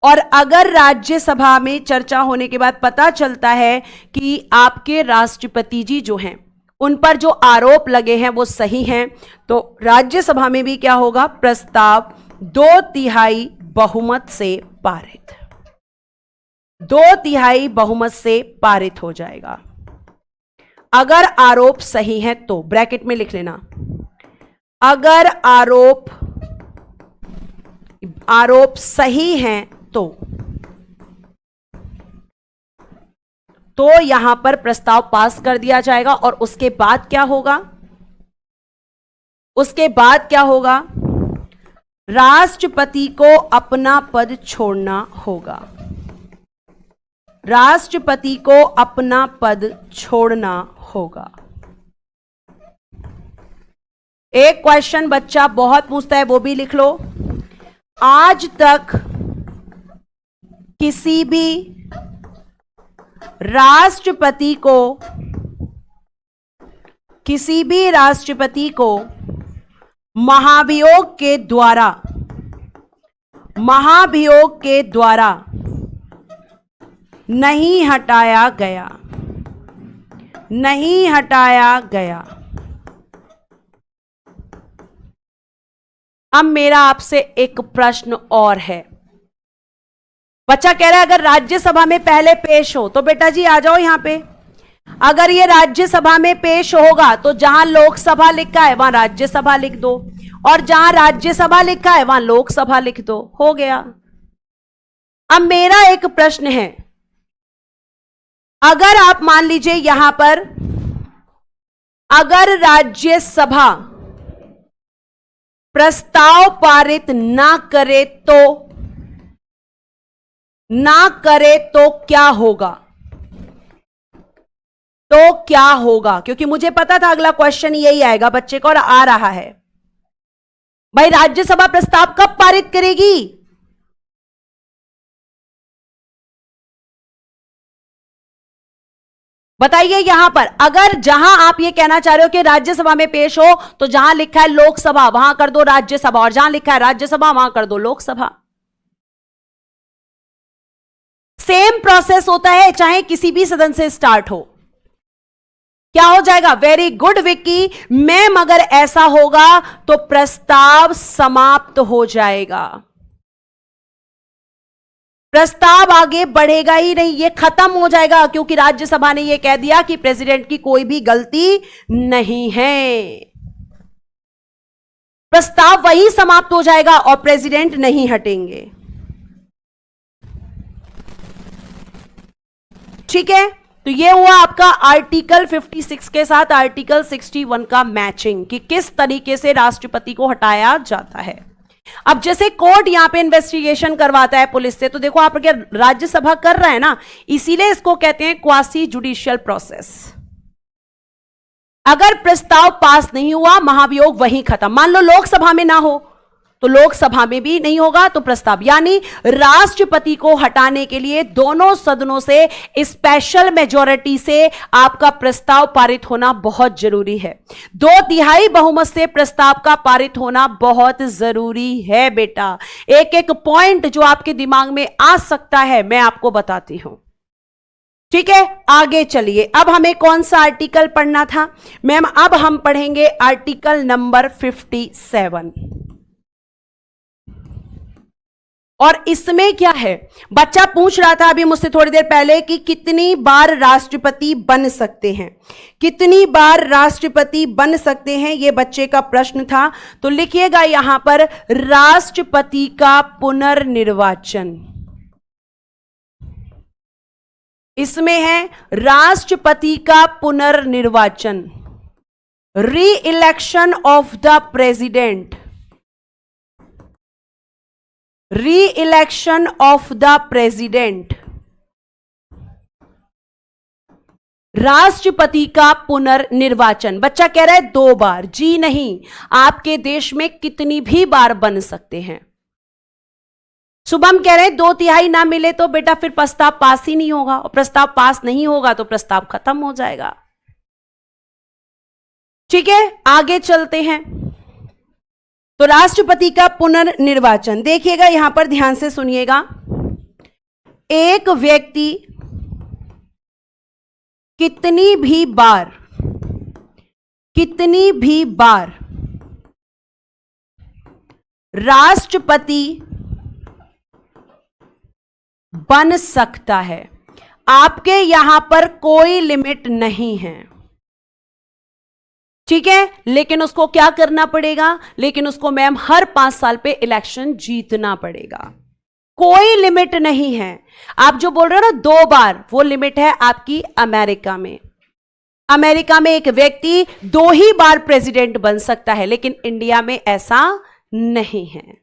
और अगर राज्यसभा में चर्चा होने के बाद पता चलता है कि आपके राष्ट्रपति जी जो हैं उन पर जो आरोप लगे हैं वो सही हैं, तो राज्यसभा में भी क्या होगा, प्रस्ताव 2/3 बहुमत से पारित, 2/3 बहुमत से पारित हो जाएगा। अगर आरोप सही है तो, ब्रैकेट में लिख लेना, अगर आरोप सही हैं तो यहां पर प्रस्ताव पास कर दिया जाएगा। और उसके बाद क्या होगा, उसके बाद क्या होगा, राष्ट्रपति को अपना पद छोड़ना होगा, राष्ट्रपति को अपना पद छोड़ना होगा। एक क्वेश्चन बच्चा बहुत पूछता है, वो भी लिख लो। आज तक किसी भी राष्ट्रपति को महाभियोग के द्वारा नहीं हटाया गया। अब मेरा आपसे एक प्रश्न और है। बच्चा कह रहा है अगर राज्यसभा में पहले पेश हो तो बेटा जी आ जाओ यहां पे। अगर ये राज्यसभा में पेश होगा तो जहां लोकसभा लिखा है वहां राज्यसभा लिख दो, और जहां राज्यसभा लिखा है वहां लोकसभा लिख दो, हो गया। अब मेरा एक प्रश्न है, अगर आप मान लीजिए यहां पर अगर राज्यसभा प्रस्ताव पारित ना करे तो क्या होगा, क्योंकि मुझे पता था अगला क्वेश्चन यही आएगा बच्चे को, और आ रहा है। भाई राज्यसभा प्रस्ताव कब पारित करेगी, बताइए यहां पर, अगर जहां आप ये कहना चाह रहे हो कि राज्यसभा में पेश हो, तो जहां लिखा है लोकसभा वहां कर दो राज्यसभा, और जहां लिखा है राज्यसभा वहां कर दो लोकसभा। सेम प्रोसेस होता है चाहे किसी भी सदन से स्टार्ट हो। क्या हो जाएगा? वेरी गुड विक्की मैम, अगर ऐसा होगा तो प्रस्ताव समाप्त हो जाएगा, प्रस्ताव आगे बढ़ेगा ही नहीं, ये खत्म हो जाएगा, क्योंकि राज्यसभा ने ये कह दिया कि प्रेसिडेंट की कोई भी गलती नहीं है। प्रस्ताव वही समाप्त हो जाएगा और प्रेसिडेंट नहीं हटेंगे। ठीक है, तो ये हुआ आपका आर्टिकल 56 के साथ आर्टिकल 61 का मैचिंग, कि किस तरीके से राष्ट्रपति को हटाया जाता है। अब जैसे कोर्ट यहां पे इन्वेस्टिगेशन करवाता है पुलिस से, तो देखो आप क्या राज्यसभा कर रहा है ना, इसीलिए इसको कहते हैं क्वासी जुडिशियल प्रोसेस। अगर प्रस्ताव पास नहीं हुआ, महाभियोग वहीं खत्म। मान लो लोकसभा में ना हो, तो लोकसभा में भी नहीं होगा तो प्रस्ताव, यानी राष्ट्रपति को हटाने के लिए दोनों सदनों से स्पेशल मेजॉरिटी से आपका प्रस्ताव पारित होना बहुत जरूरी है। 2/3 बहुमत से प्रस्ताव का पारित होना बहुत जरूरी है बेटा। एक एक पॉइंट जो आपके दिमाग में आ सकता है मैं आपको बताती हूं। ठीक है, आगे चलिए। अब हमें कौन सा आर्टिकल पढ़ना था मैम? अब हम पढ़ेंगे आर्टिकल नंबर 57। और इसमें क्या है, बच्चा पूछ रहा था अभी मुझसे थोड़ी देर पहले कि कितनी बार राष्ट्रपति बन सकते हैं, कितनी बार राष्ट्रपति बन सकते हैं, यह बच्चे का प्रश्न था। तो लिखिएगा यहां पर राष्ट्रपति का पुनर्निर्वाचन। इसमें है राष्ट्रपति का पुनर्निर्वाचन, re election of the president, re election of the president, राष्ट्रपति का पुनर्निर्वाचन। बच्चा कह रहा है 2 बार। जी नहीं, आपके देश में कितनी भी बार बन सकते हैं। शुभम कह रहे हैं 2/3 ना मिले तो बेटा फिर प्रस्ताव पास ही नहीं होगा, और प्रस्ताव पास नहीं होगा तो प्रस्ताव खत्म हो जाएगा। ठीक है, आगे चलते हैं। तो राष्ट्रपति का पुनर्निर्वाचन देखिएगा, यहां पर ध्यान से सुनिएगा। एक व्यक्ति कितनी भी बार राष्ट्रपति बन सकता है। आपके यहां पर कोई लिमिट नहीं है, ठीक है, लेकिन उसको क्या करना पड़ेगा? लेकिन उसको मैम हर 5 साल पे इलेक्शन जीतना पड़ेगा। कोई लिमिट नहीं है। आप जो बोल रहे हो ना 2 बार, वो लिमिट है आपकी अमेरिका में। अमेरिका में एक व्यक्ति 2 ही बार प्रेसिडेंट बन सकता है, लेकिन इंडिया में ऐसा नहीं है।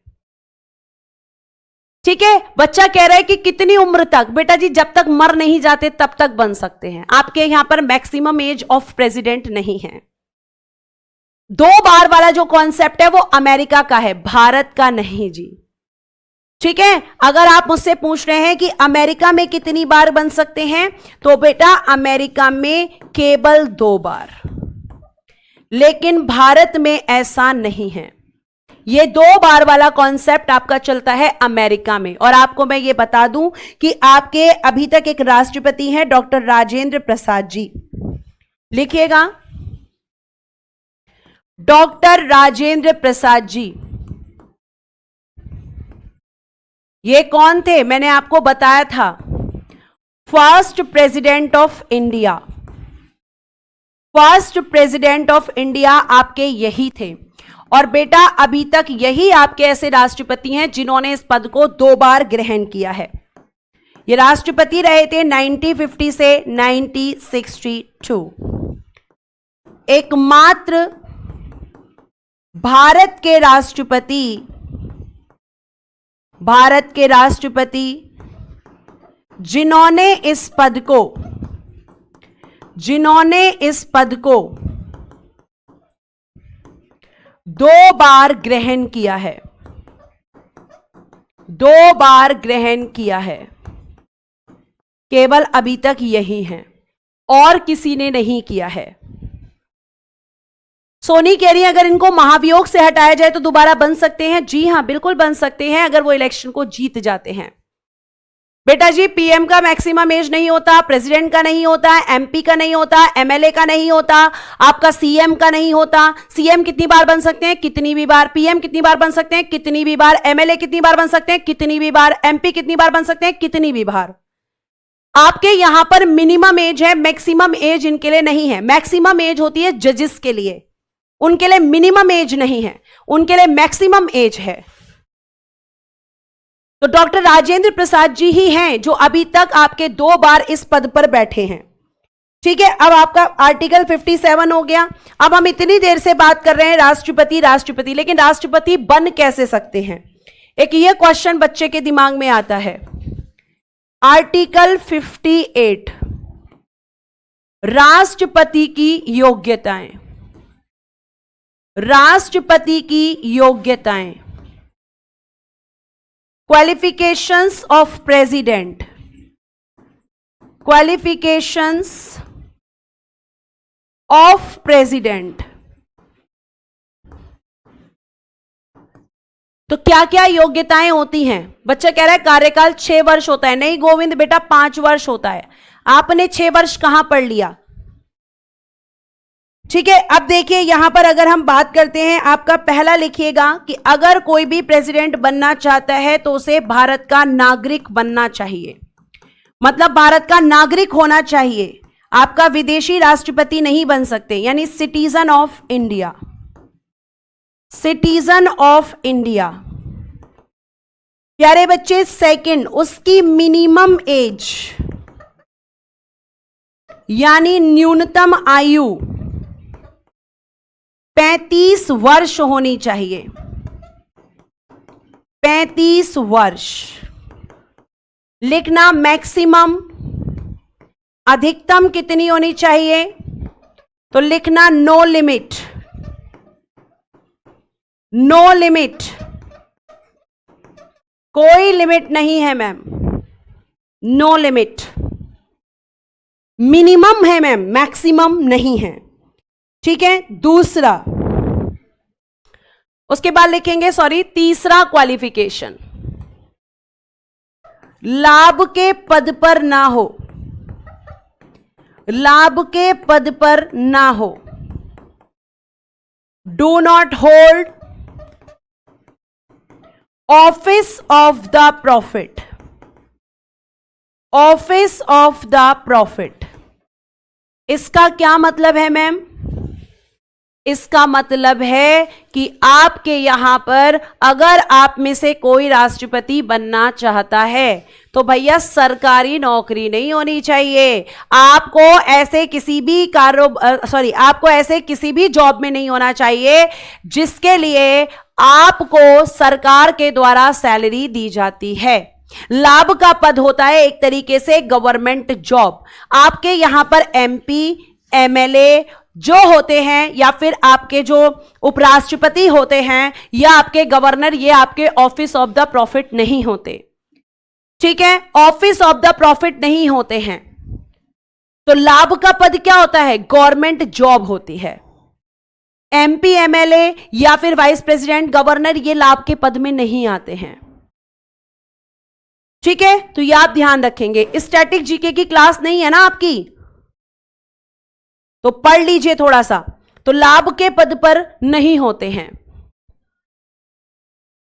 ठीक है, बच्चा कह रहा है कि कितनी उम्र तक? बेटा जी जब तक मर नहीं जाते तब तक बन सकते हैं। आपके यहां पर मैक्सिमम एज ऑफ प्रेसिडेंट नहीं है। 2 बार वाला जो कॉन्सेप्ट है वो अमेरिका का है, भारत का नहीं जी। ठीक है, अगर आप मुझसे पूछ रहे हैं कि अमेरिका में कितनी बार बन सकते हैं, तो बेटा अमेरिका में केवल 2 बार, लेकिन भारत में ऐसा नहीं है। ये 2 बार वाला कॉन्सेप्ट आपका चलता है अमेरिका में। और आपको मैं ये बता दूं कि आपके अभी तक एक राष्ट्रपति हैं डॉक्टर राजेंद्र प्रसाद जी। लिखिएगा डॉक्टर राजेंद्र प्रसाद जी। ये कौन थे? मैंने आपको बताया था, first president of India. First president of India आपके यही थे। और बेटा अभी तक यही आपके ऐसे राष्ट्रपति हैं जिन्होंने इस पद को 2 बार ग्रहण किया है। ये राष्ट्रपति रहे थे 1950 से 1962। एकमात्र भारत के राष्ट्रपति जिन्होंने इस पद को 2 बार ग्रहण किया है। 2 बार ग्रहण किया है, केवल अभी तक यही है। और किसी ने नहीं किया है। सोनी कह रही है अगर इनको महाभियोग से हटाया जाए तो दोबारा बन सकते हैं। जी हां, बिल्कुल बन सकते हैं अगर वो इलेक्शन को जीत जाते हैं। बेटा जी, पीएम का मैक्सिमम एज नहीं होता, प्रेसिडेंट का नहीं होता, एमपी का नहीं होता, एमएलए का नहीं होता, आपका सीएम का नहीं होता। सीएम कितनी बार बन सकते हैं? कितनी भी बार। पीएम कितनी बार बन सकते हैं? कितनी भी बार। एमएलए कितनी बार बन सकते हैं? कितनी भी बार। एमपी कितनी बार बन सकते हैं? कितनी भी बार। आपके यहां पर मिनिमम एज है, मैक्सिमम एज इनके लिए नहीं है। मैक्सिमम एज होती है जजेस के लिए, उनके लिए मिनिमम एज नहीं है, उनके लिए मैक्सिमम एज है। तो डॉक्टर राजेंद्र प्रसाद जी ही हैं जो अभी तक आपके 2 बार इस पद पर बैठे हैं। ठीक है, अब आपका आर्टिकल 57 हो गया। अब हम इतनी देर से बात कर रहे हैं राष्ट्रपति राष्ट्रपति, लेकिन राष्ट्रपति बन कैसे सकते हैं? एक ये क्वेश्चन बच्चे के दिमाग में आता है। आर्टिकल 58, राष्ट्रपति की योग्यताएं। राष्ट्रपति की योग्यताएं, qualifications of president, qualifications of president. तो क्या क्या योग्यताएं होती हैं? बच्चा कह रहा है कार्यकाल 6 वर्ष होता है। नहीं गोविंद बेटा, 5 वर्ष होता है। आपने 6 वर्ष कहां पढ़ लिया? ठीक है, अब देखिए यहां पर अगर हम बात करते हैं, आपका पहला लिखिएगा कि अगर कोई भी प्रेसिडेंट बनना चाहता है तो उसे भारत का नागरिक बनना चाहिए, मतलब भारत का नागरिक होना चाहिए। आपका विदेशी राष्ट्रपति नहीं बन सकते, यानी citizen of India. Citizen of India. प्यारे बच्चे, सेकंड, उसकी मिनिमम एज यानी न्यूनतम आयु 35 वर्ष होनी चाहिए। 35 वर्ष लिखना। मैक्सिमम, अधिकतम कितनी होनी चाहिए? तो लिखना नो लिमिट। नो लिमिट, कोई लिमिट नहीं है मैम, नो लिमिट। मिनिमम है मैम, मैक्सिमम नहीं है। ठीक है, दूसरा, उसके बाद लिखेंगे तीसरा क्वालिफिकेशन, लाभ के पद पर ना हो। लाभ के पद पर ना हो। Do not hold office of the profit. Office of the profit, इसका क्या मतलब है मैम? इसका मतलब है कि आपके यहां पर अगर आप में से कोई राष्ट्रपति बनना चाहता है तो भैया सरकारी नौकरी नहीं होनी चाहिए। आपको ऐसे किसी भी आपको ऐसे किसी भी जॉब में नहीं होना चाहिए जिसके लिए आपको सरकार के द्वारा सैलरी दी जाती है। लाभ का पद होता है एक तरीके से गवर्नमेंट जॉब। आपके यहां पर एमपी, एमएलए जो होते हैं या फिर आपके जो उपराष्ट्रपति होते हैं या आपके गवर्नर, ये आपके ऑफिस ऑफ द प्रॉफिट नहीं होते। ठीक है, ऑफिस ऑफ द प्रॉफिट नहीं होते हैं। तो लाभ का पद क्या होता है? गवर्नमेंट जॉब होती है। एमपी, एमएलए या फिर वाइस प्रेसिडेंट, गवर्नर, ये लाभ के पद में नहीं आते हैं। ठीक है, तो ये आप ध्यान रखेंगे। स्टैटिक जीके की क्लास नहीं है ना आपकी, तो पढ़ लीजिए थोड़ा सा। तो लाभ के पद पर नहीं होते हैं।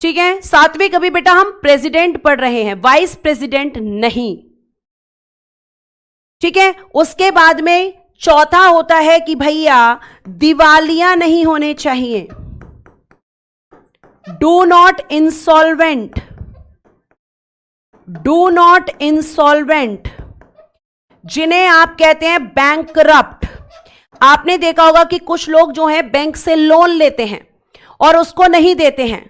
ठीक है, 7वें कभी बेटा हम प्रेसिडेंट पढ़ रहे हैं, वाइस प्रेसिडेंट नहीं। ठीक है, उसके बाद में चौथा होता है कि भैया दिवालिया नहीं होने चाहिए। Do not insolvent. Do not insolvent, जिन्हें आप कहते हैं बैंकरप्ट। आपने देखा होगा कि कुछ लोग जो हैं बैंक से लोन लेते हैं और उसको नहीं देते हैं।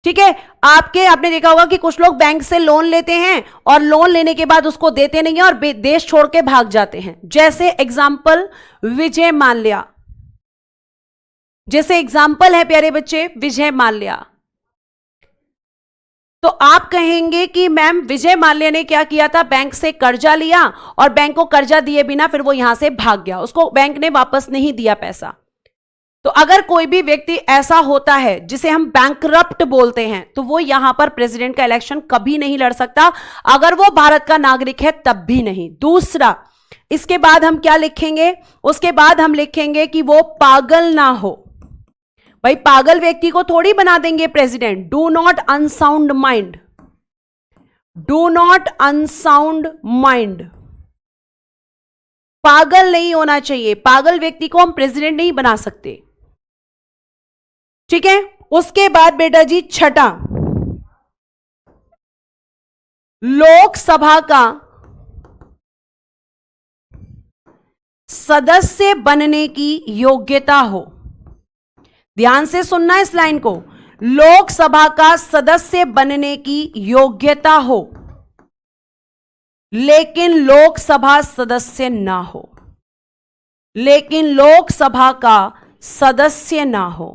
ठीक है, आपने देखा होगा कि कुछ लोग बैंक से लोन लेते हैं और लोन लेने के बाद उसको देते नहीं है और देश छोड़ के भाग जाते हैं। जैसे एग्जाम्पल विजय माल्या, जैसे एग्जाम्पल है प्यारे बच्चे विजय माल्या। तो आप कहेंगे कि मैम विजय माल्या ने क्या किया था, बैंक से कर्जा लिया और बैंक को कर्जा दिए बिना फिर वो यहां से भाग गया, उसको बैंक ने वापस नहीं दिया पैसा। तो अगर कोई भी व्यक्ति ऐसा होता है जिसे हम बैंकरप्ट बोलते हैं, तो वो यहां पर प्रेसिडेंट का इलेक्शन कभी नहीं लड़ सकता, अगर वो भारत का नागरिक है तब भी नहीं। दूसरा, इसके बाद हम क्या लिखेंगे, उसके बाद हम लिखेंगे कि वो पागल ना हो। भाई पागल व्यक्ति को थोड़ी बना देंगे president. Do not unsound mind, do not unsound mind, पागल नहीं होना चाहिए। पागल व्यक्ति को हम प्रेसिडेंट नहीं बना सकते, ठीक है। उसके बाद बेटा जी छठा, लोकसभा का सदस्य बनने की योग्यता हो। ध्यान से सुनना इस लाइन को, लोकसभा का सदस्य बनने की योग्यता हो लेकिन लोकसभा सदस्य ना हो, लेकिन लोकसभा का सदस्य ना हो।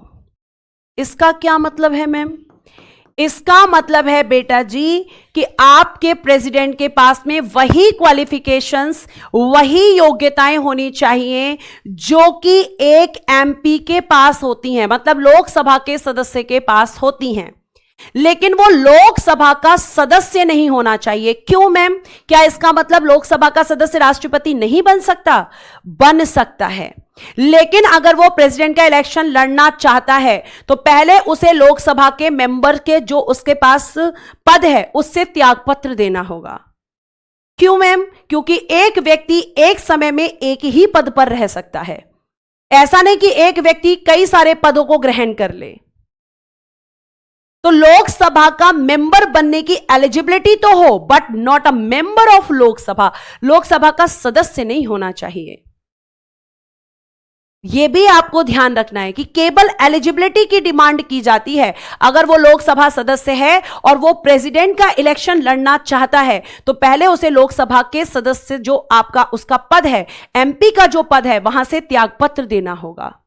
इसका क्या मतलब है मैम, इसका मतलब है बेटा जी कि आपके प्रेसिडेंट के पास में वही क्वालिफिकेशंस, वही योग्यताएं होनी चाहिए जो कि एक एमपी के पास होती हैं, मतलब लोकसभा के सदस्य के पास होती हैं, लेकिन वो लोकसभा का सदस्य नहीं होना चाहिए। क्यों मैम, क्या इसका मतलब लोकसभा का सदस्य राष्ट्रपति नहीं बन सकता? बन सकता है, लेकिन अगर वो प्रेसिडेंट का इलेक्शन लड़ना चाहता है तो पहले उसे लोकसभा के मेंबर के जो उसके पास पद है उससे त्यागपत्र देना होगा। क्यों मैम? क्योंकि एक व्यक्ति एक समय में एक ही पद पर रह सकता है, ऐसा नहीं कि एक व्यक्ति कई सारे पदों को ग्रहण कर ले। तो लोकसभा का मेंबर बनने की एलिजिबिलिटी तो हो, but not a member of Lok Sabha, Lok Sabha का सदस्य नहीं होना चाहिए। यह भी आपको ध्यान रखना है कि केवल एलिजिबिलिटी की डिमांड की जाती है। अगर वो लोकसभा सदस्य है और वो प्रेसिडेंट का इलेक्शन लड़ना चाहता है तो पहले उसे लोकसभा के सदस्य जो आपका उसका पद है, एमपी का जो पद है, वहां से त्यागपत्र देना होगा।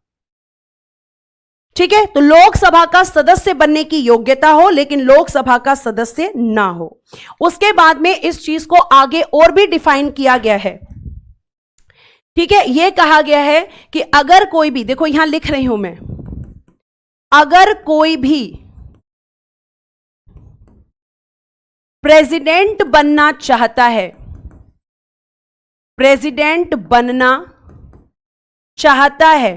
ठीक है, तो लोकसभा का सदस्य बनने की योग्यता हो लेकिन लोकसभा का सदस्य ना हो। उसके बाद में इस चीज को आगे और भी डिफाइन किया गया है। ठीक है, यह कहा गया है कि अगर कोई भी, देखो यहां लिख रही हूं मैं, अगर कोई भी प्रेसिडेंट बनना चाहता है, प्रेसिडेंट बनना चाहता है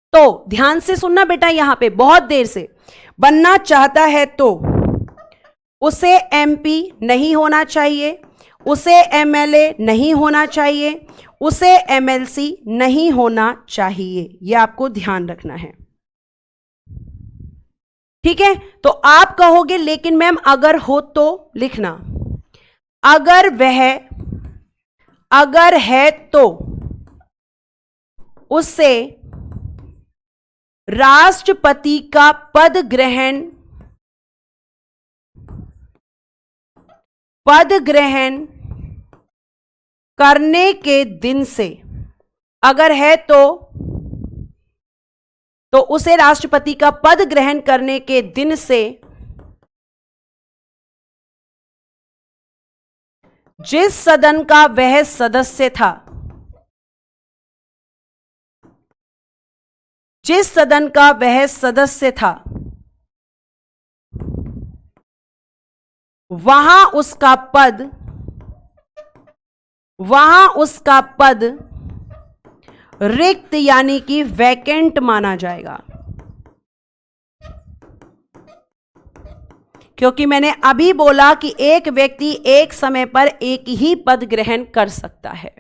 तो ध्यान से सुनना बेटा, यहां पे बहुत देर से, बनना चाहता है तो उसे एमपी नहीं होना चाहिए, उसे एमएलए नहीं होना चाहिए, उसे एमएलसी नहीं होना चाहिए। यह आपको ध्यान रखना है। ठीक है, तो आप कहोगे लेकिन मैम अगर हो तो लिखना, अगर है तो उससे राष्ट्रपति का पद ग्रहण करने के दिन से, अगर है तो उसे राष्ट्रपति का पद ग्रहण करने के दिन से जिस सदन का वह सदस्य था, जिस सदन का वह सदस्य था, वहां उसका पद रिक्त यानी कि वैकेंट माना जाएगा। क्योंकि मैंने अभी बोला कि एक व्यक्ति एक समय पर एक ही पद ग्रहण कर सकता है।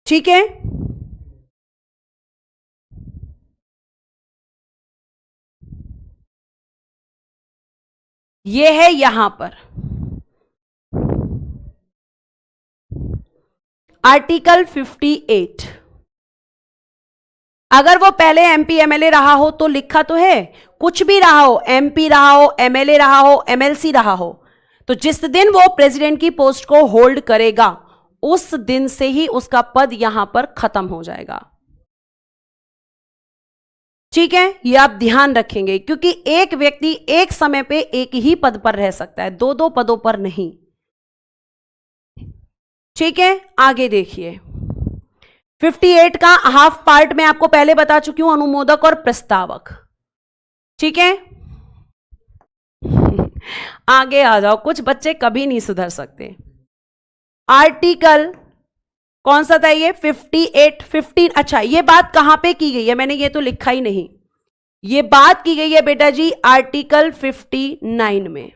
ठीक है, यह है यहां पर आर्टिकल 58। अगर वो पहले एमपी एमएलए रहा हो तो लिखा तो है, कुछ भी रहा हो, एमपी रहा हो, एमएलए रहा हो, एमएलसी रहा हो, तो जिस दिन वो प्रेसिडेंट की पोस्ट को होल्ड करेगा उस दिन से ही उसका पद यहां पर खत्म हो जाएगा। ठीक है, ये आप ध्यान रखेंगे, क्योंकि एक व्यक्ति एक समय पे एक ही पद पर रह सकता है, दो दो पदों पर नहीं। ठीक है, आगे देखिए 58 का हाफ पार्ट में आपको पहले बता चुकी हूं, अनुमोदक और प्रस्तावक। ठीक है, आगे आ जाओ, कुछ बच्चे कभी नहीं सुधर सकते। आर्टिकल कौन सा था ये? 58, 15। अच्छा, ये बात कहां पे की गई है? मैंने ये तो लिखा ही नहीं। ये बात की गई है बेटा जी आर्टिकल 59 में।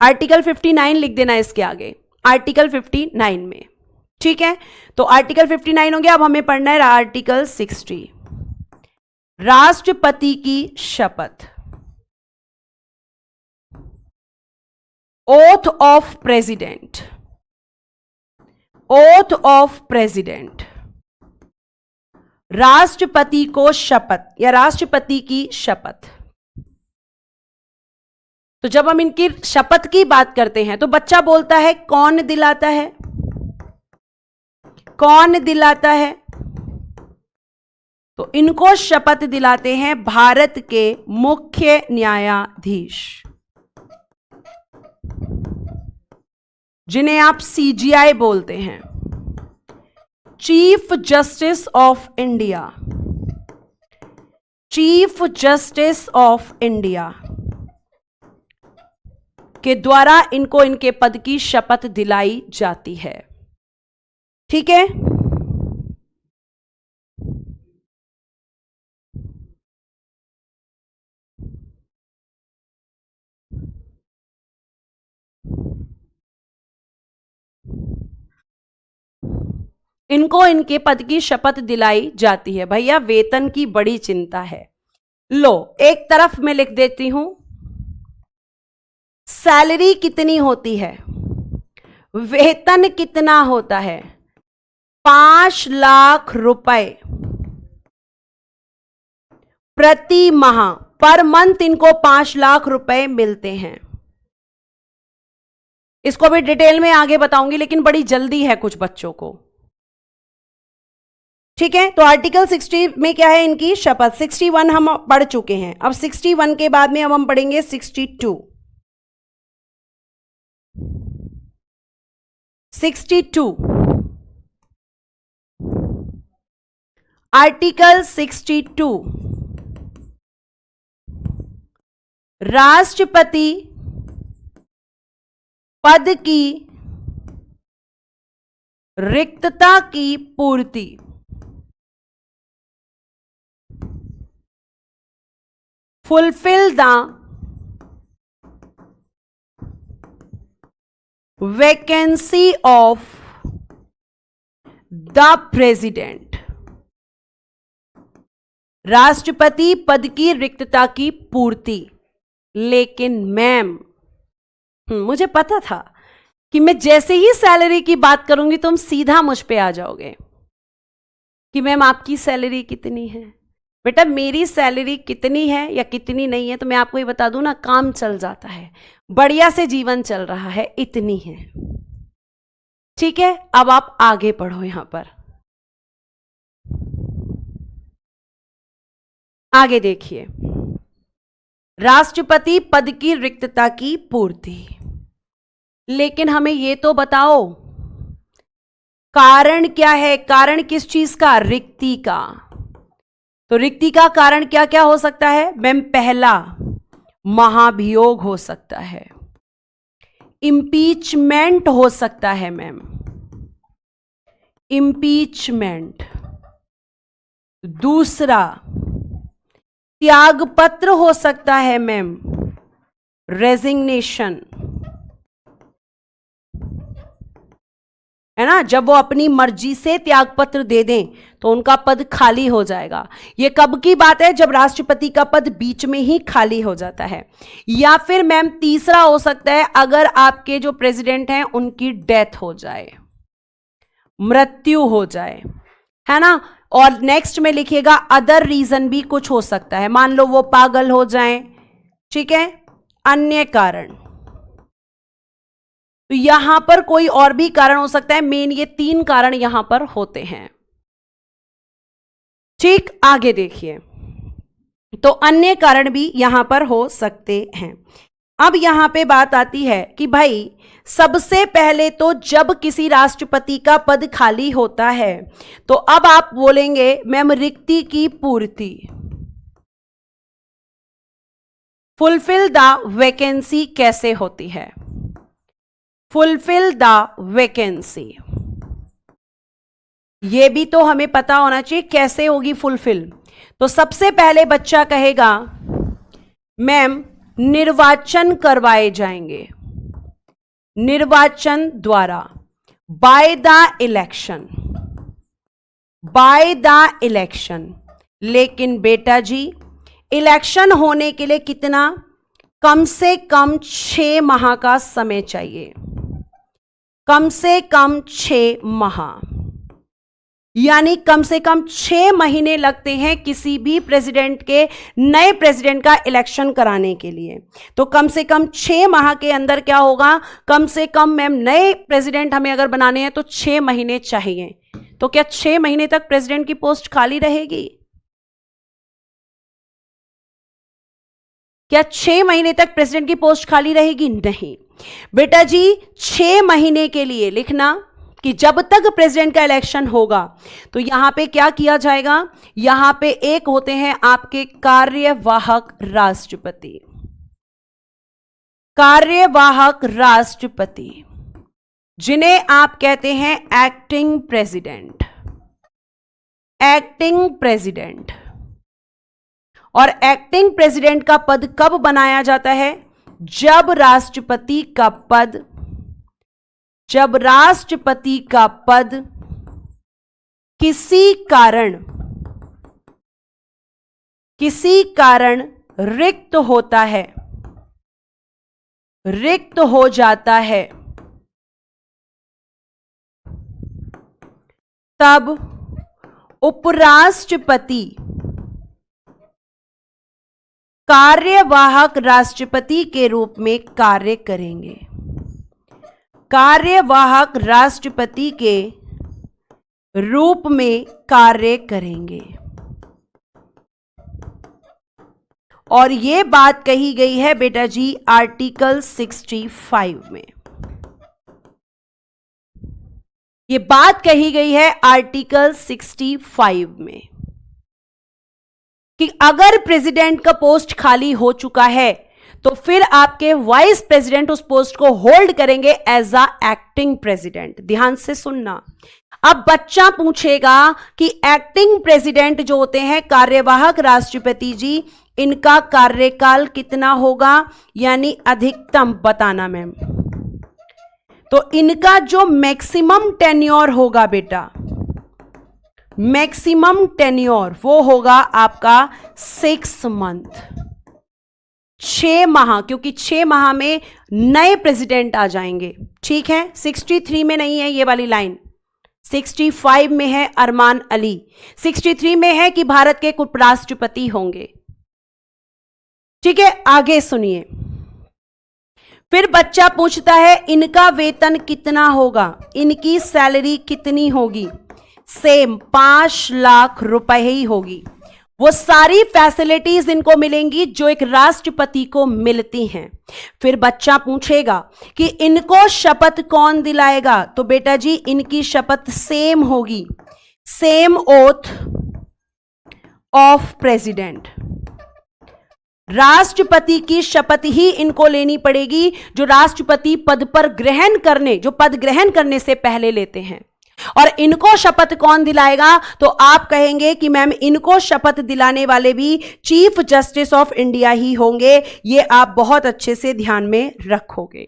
आर्टिकल 59 लिख देना इसके आगे, आर्टिकल 59 में। ठीक है, तो आर्टिकल 59 हो गया। अब हमें पढ़ना है आर्टिकल 60, राष्ट्रपति की शपथ। Oath of president, oath of president, राष्ट्रपति को शपथ या राष्ट्रपति की शपथ। तो जब हम इनकी शपथ की बात करते हैं तो बच्चा बोलता है कौन दिलाता है? कौन दिलाता है? तो इनको शपथ दिलाते हैं भारत के मुख्य न्यायाधीश, जिन्हें आप सीजीआई बोलते हैं, chief justice of India. Chief justice of India के द्वारा इनको इनके पद की शपथ दिलाई जाती है। ठीक है, इनको इनके पद की शपथ दिलाई जाती है। भैया वेतन की बड़ी चिंता है। लो एक तरफ मैं लिख देती हूं, सैलरी कितनी होती है, वेतन कितना होता है? 5 लाख रुपए प्रति माह, पर मंथ इनको 5 लाख रुपए मिलते हैं। इसको भी डिटेल में आगे बताऊंगी, लेकिन बड़ी जल्दी है कुछ बच्चों को। ठीक है, तो आर्टिकल 60 में क्या है? इनकी शपथ। 61 हम पढ़ चुके हैं। अब 61 के बाद में अब हम पढ़ेंगे 62। 62 आर्टिकल 62, राष्ट्रपति पद की रिक्तता की पूर्ति। Fulfil the vacancy of the president. राष्ट्रपति पद की रिक्तता की पूर्ति। लेकिन मैम, मुझे पता था कि मैं जैसे ही सैलरी की बात करूंगी तुम सीधा मुझ पे आ जाओगे कि मैम आपकी सैलरी कितनी है। बेटा मेरी सैलरी कितनी है या कितनी नहीं है तो मैं आपको ये बता दूं ना, काम चल जाता है, बढ़िया से जीवन चल रहा है, इतनी है। ठीक है, अब आप आगे पढ़ो। यहां पर आगे देखिए, राष्ट्रपति पद की रिक्तता की पूर्ति। लेकिन हमें यह तो बताओ कारण क्या है? कारण किस चीज का? रिक्ति का। तो रिक्ति का कारण क्या क्या हो सकता है मैम? पहला, महाभियोग हो सकता है, इंपीचमेंट हो सकता है मैम, इंपीचमेंट। दूसरा, त्यागपत्र हो सकता है मैम, रेजिग्नेशन, है ना। जब वो अपनी मर्जी से त्यागपत्र दे दें तो उनका पद खाली हो जाएगा। ये कब की बात है? जब राष्ट्रपति का पद बीच में ही खाली हो जाता है। या फिर मैम तीसरा हो सकता है, अगर आपके जो प्रेसिडेंट हैं उनकी डेथ हो जाए, मृत्यु हो जाए, है ना। और नेक्स्ट में लिखिएगा अदर रीजन भी कुछ हो सकता है, मान लो वो पागल हो जाएं, ठीक है, अन्य कारण। तो यहां पर कोई और भी कारण हो सकता है, मेन ये 3 कारण यहां पर होते हैं। ठीक, आगे देखिए, तो अन्य कारण भी यहां पर हो सकते हैं। अब यहां पे बात आती है कि भाई सबसे पहले तो जब किसी राष्ट्रपति का पद खाली होता है तो अब आप बोलेंगे मैम रिक्ति की पूर्ति, फुलफिल द वैकेंसी कैसे होती है? फुलफिल द वैकेंसी, ये भी तो हमें पता होना चाहिए कैसे होगी फुलफिल। तो सबसे पहले बच्चा कहेगा मैम निर्वाचन करवाए जाएंगे, निर्वाचन द्वारा, by the election, by the election. लेकिन बेटा जी इलेक्शन होने के लिए कितना? कम से कम 6 माह का समय चाहिए, कम से कम 6 माह, यानी कम से कम 6 महीने लगते हैं किसी भी प्रेसिडेंट के, नए प्रेसिडेंट का इलेक्शन कराने के लिए। तो कम से कम 6 माह के अंदर क्या होगा? कम से कम मैम नए प्रेसिडेंट हमें अगर बनाने हैं तो 6 महीने चाहिए। तो क्या 6 महीने तक प्रेसिडेंट की पोस्ट खाली रहेगी? क्या 6 महीने तक प्रेसिडेंट की पोस्ट खाली रहेगी? नहीं बेटा जी, 6 महीने के लिए लिखना कि जब तक प्रेसिडेंट का इलेक्शन होगा तो यहां पे क्या किया जाएगा? यहां पे एक होते हैं आपके कार्यवाहक राष्ट्रपति, कार्यवाहक राष्ट्रपति जिन्हें आप कहते हैं एक्टिंग प्रेसिडेंट, एक्टिंग प्रेसिडेंट। और एक्टिंग प्रेसिडेंट का पद कब बनाया जाता है? जब राष्ट्रपति का पद, जब राष्ट्रपति का पद किसी कारण रिक्त होता है, रिक्त हो जाता है, तब उपराष्ट्रपति कार्यवाहक राष्ट्रपति के रूप में कार्य करेंगे, कार्यवाहक राष्ट्रपति के रूप में कार्य करेंगे। और यह बात कही गई है बेटा जी आर्टिकल 65 में, यह बात कही गई है आर्टिकल 65 में कि अगर प्रेसिडेंट का पोस्ट खाली हो चुका है तो फिर आपके वाइस प्रेसिडेंट उस पोस्ट को होल्ड करेंगे एज अ एक्टिंग प्रेसिडेंट। ध्यान से सुनना। अब बच्चा पूछेगा कि एक्टिंग प्रेसिडेंट जो होते हैं कार्यवाहक राष्ट्रपति जी, इनका कार्यकाल कितना होगा, यानी अधिकतम बताना मैम। तो इनका जो मैक्सिमम टेन्योर होगा बेटा, मैक्सिमम टेन्योर वो होगा आपका 6 मंथ, 6 माह, क्योंकि 6 माह में नए प्रेसिडेंट आ जाएंगे। ठीक है, 63 में नहीं है ये वाली लाइन, 65 में है अरमान अली, 63 में है कि भारत के उपराष्ट्रपति होंगे। ठीक है, आगे सुनिए। फिर बच्चा पूछता है इनका वेतन कितना होगा, इनकी सैलरी कितनी होगी? सेम 5 लाख रुपए ही होगी। वो सारी फैसिलिटीज इनको मिलेंगी जो एक राष्ट्रपति को मिलती हैं। फिर बच्चा पूछेगा कि इनको शपथ कौन दिलाएगा? तो बेटा जी इनकी शपथ सेम होगी, सेम ओथ ऑफ प्रेसिडेंट। राष्ट्रपति की शपथ ही इनको लेनी पड़ेगी जो राष्ट्रपति पद पर ग्रहण करने, जो पद ग्रहण करने से पहले लेते हैं। और इनको शपथ कौन दिलाएगा? तो आप कहेंगे कि मैम इनको शपथ दिलाने वाले भी चीफ जस्टिस ऑफ इंडिया ही होंगे। ये आप बहुत अच्छे से ध्यान में रखोगे।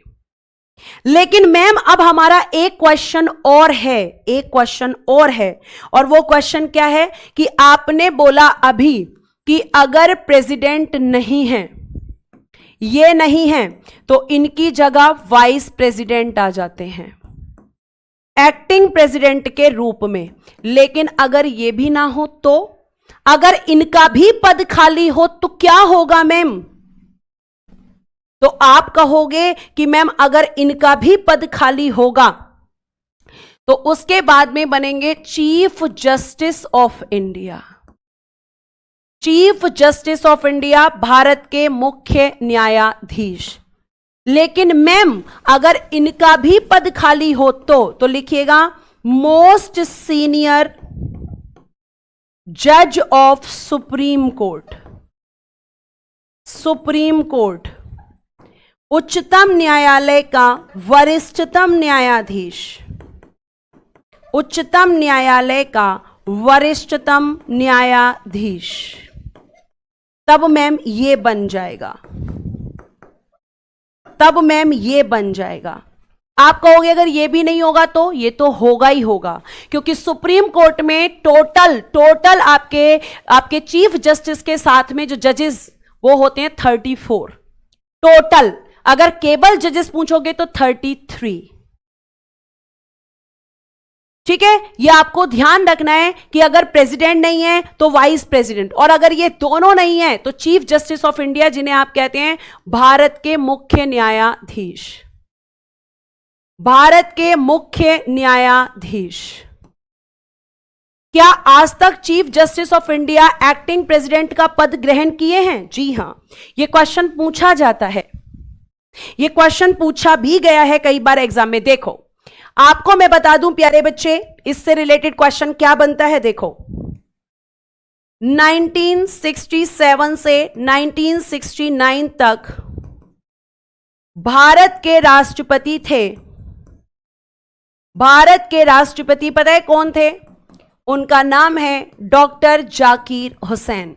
लेकिन मैम अब हमारा एक क्वेश्चन और है, एक क्वेश्चन और है, और वो क्वेश्चन क्या है कि आपने बोला अभी कि अगर प्रेसिडेंट नहीं है, ये नहीं है, तो इनकी जगह वाइस प्रेसिडेंट आ जाते हैं एक्टिंग प्रेसिडेंट के रूप में। लेकिन अगर ये भी ना हो तो, अगर इनका भी पद खाली हो तो क्या होगा मैम? तो आप कहोगे कि मैम अगर इनका भी पद खाली होगा तो उसके बाद में बनेंगे chief justice of India. Chief justice of India, Bharat के मुख्य न्यायाधीश। लेकिन मैम अगर इनका भी पद खाली हो तो लिखिएगा मोस्ट सीनियर जज of supreme court. Supreme court, उच्चतम न्यायालय का वरिष्ठतम न्यायाधीश। उच्चतम न्यायालय का वरिष्ठतम न्यायाधीश। तब मैम ये बन जाएगा, तब मैम ये बन जाएगा। आप कहोगे अगर ये भी नहीं होगा तो ये तो होगा ही होगा, क्योंकि सुप्रीम कोर्ट में टोटल आपके चीफ जस्टिस के साथ में जो जजेस वो होते हैं 34 टोटल। अगर केवल जजेस पूछोगे तो 33। ठीक है, ये आपको ध्यान रखना है कि अगर प्रेसिडेंट नहीं है तो वाइस प्रेसिडेंट, और अगर ये दोनों नहीं है तो चीफ जस्टिस ऑफ इंडिया, जिन्हें आप कहते हैं भारत के मुख्य न्यायाधीश। भारत के मुख्य न्यायाधीश। क्या आज तक chief justice of India acting president का पद ग्रहण किए हैं? जी हां, यह क्वेश्चन पूछा जाता है, यह क्वेश्चन पूछा भी गया है कई बार एग्जाम में। देखो आपको मैं बता दूं प्यारे बच्चे, इससे रिलेटेड क्वेश्चन क्या बनता है। देखो 1967 से 1969 तक भारत के राष्ट्रपति थे। भारत के राष्ट्रपति पता है कौन थे? उनका नाम है डॉक्टर जाकिर हुसैन।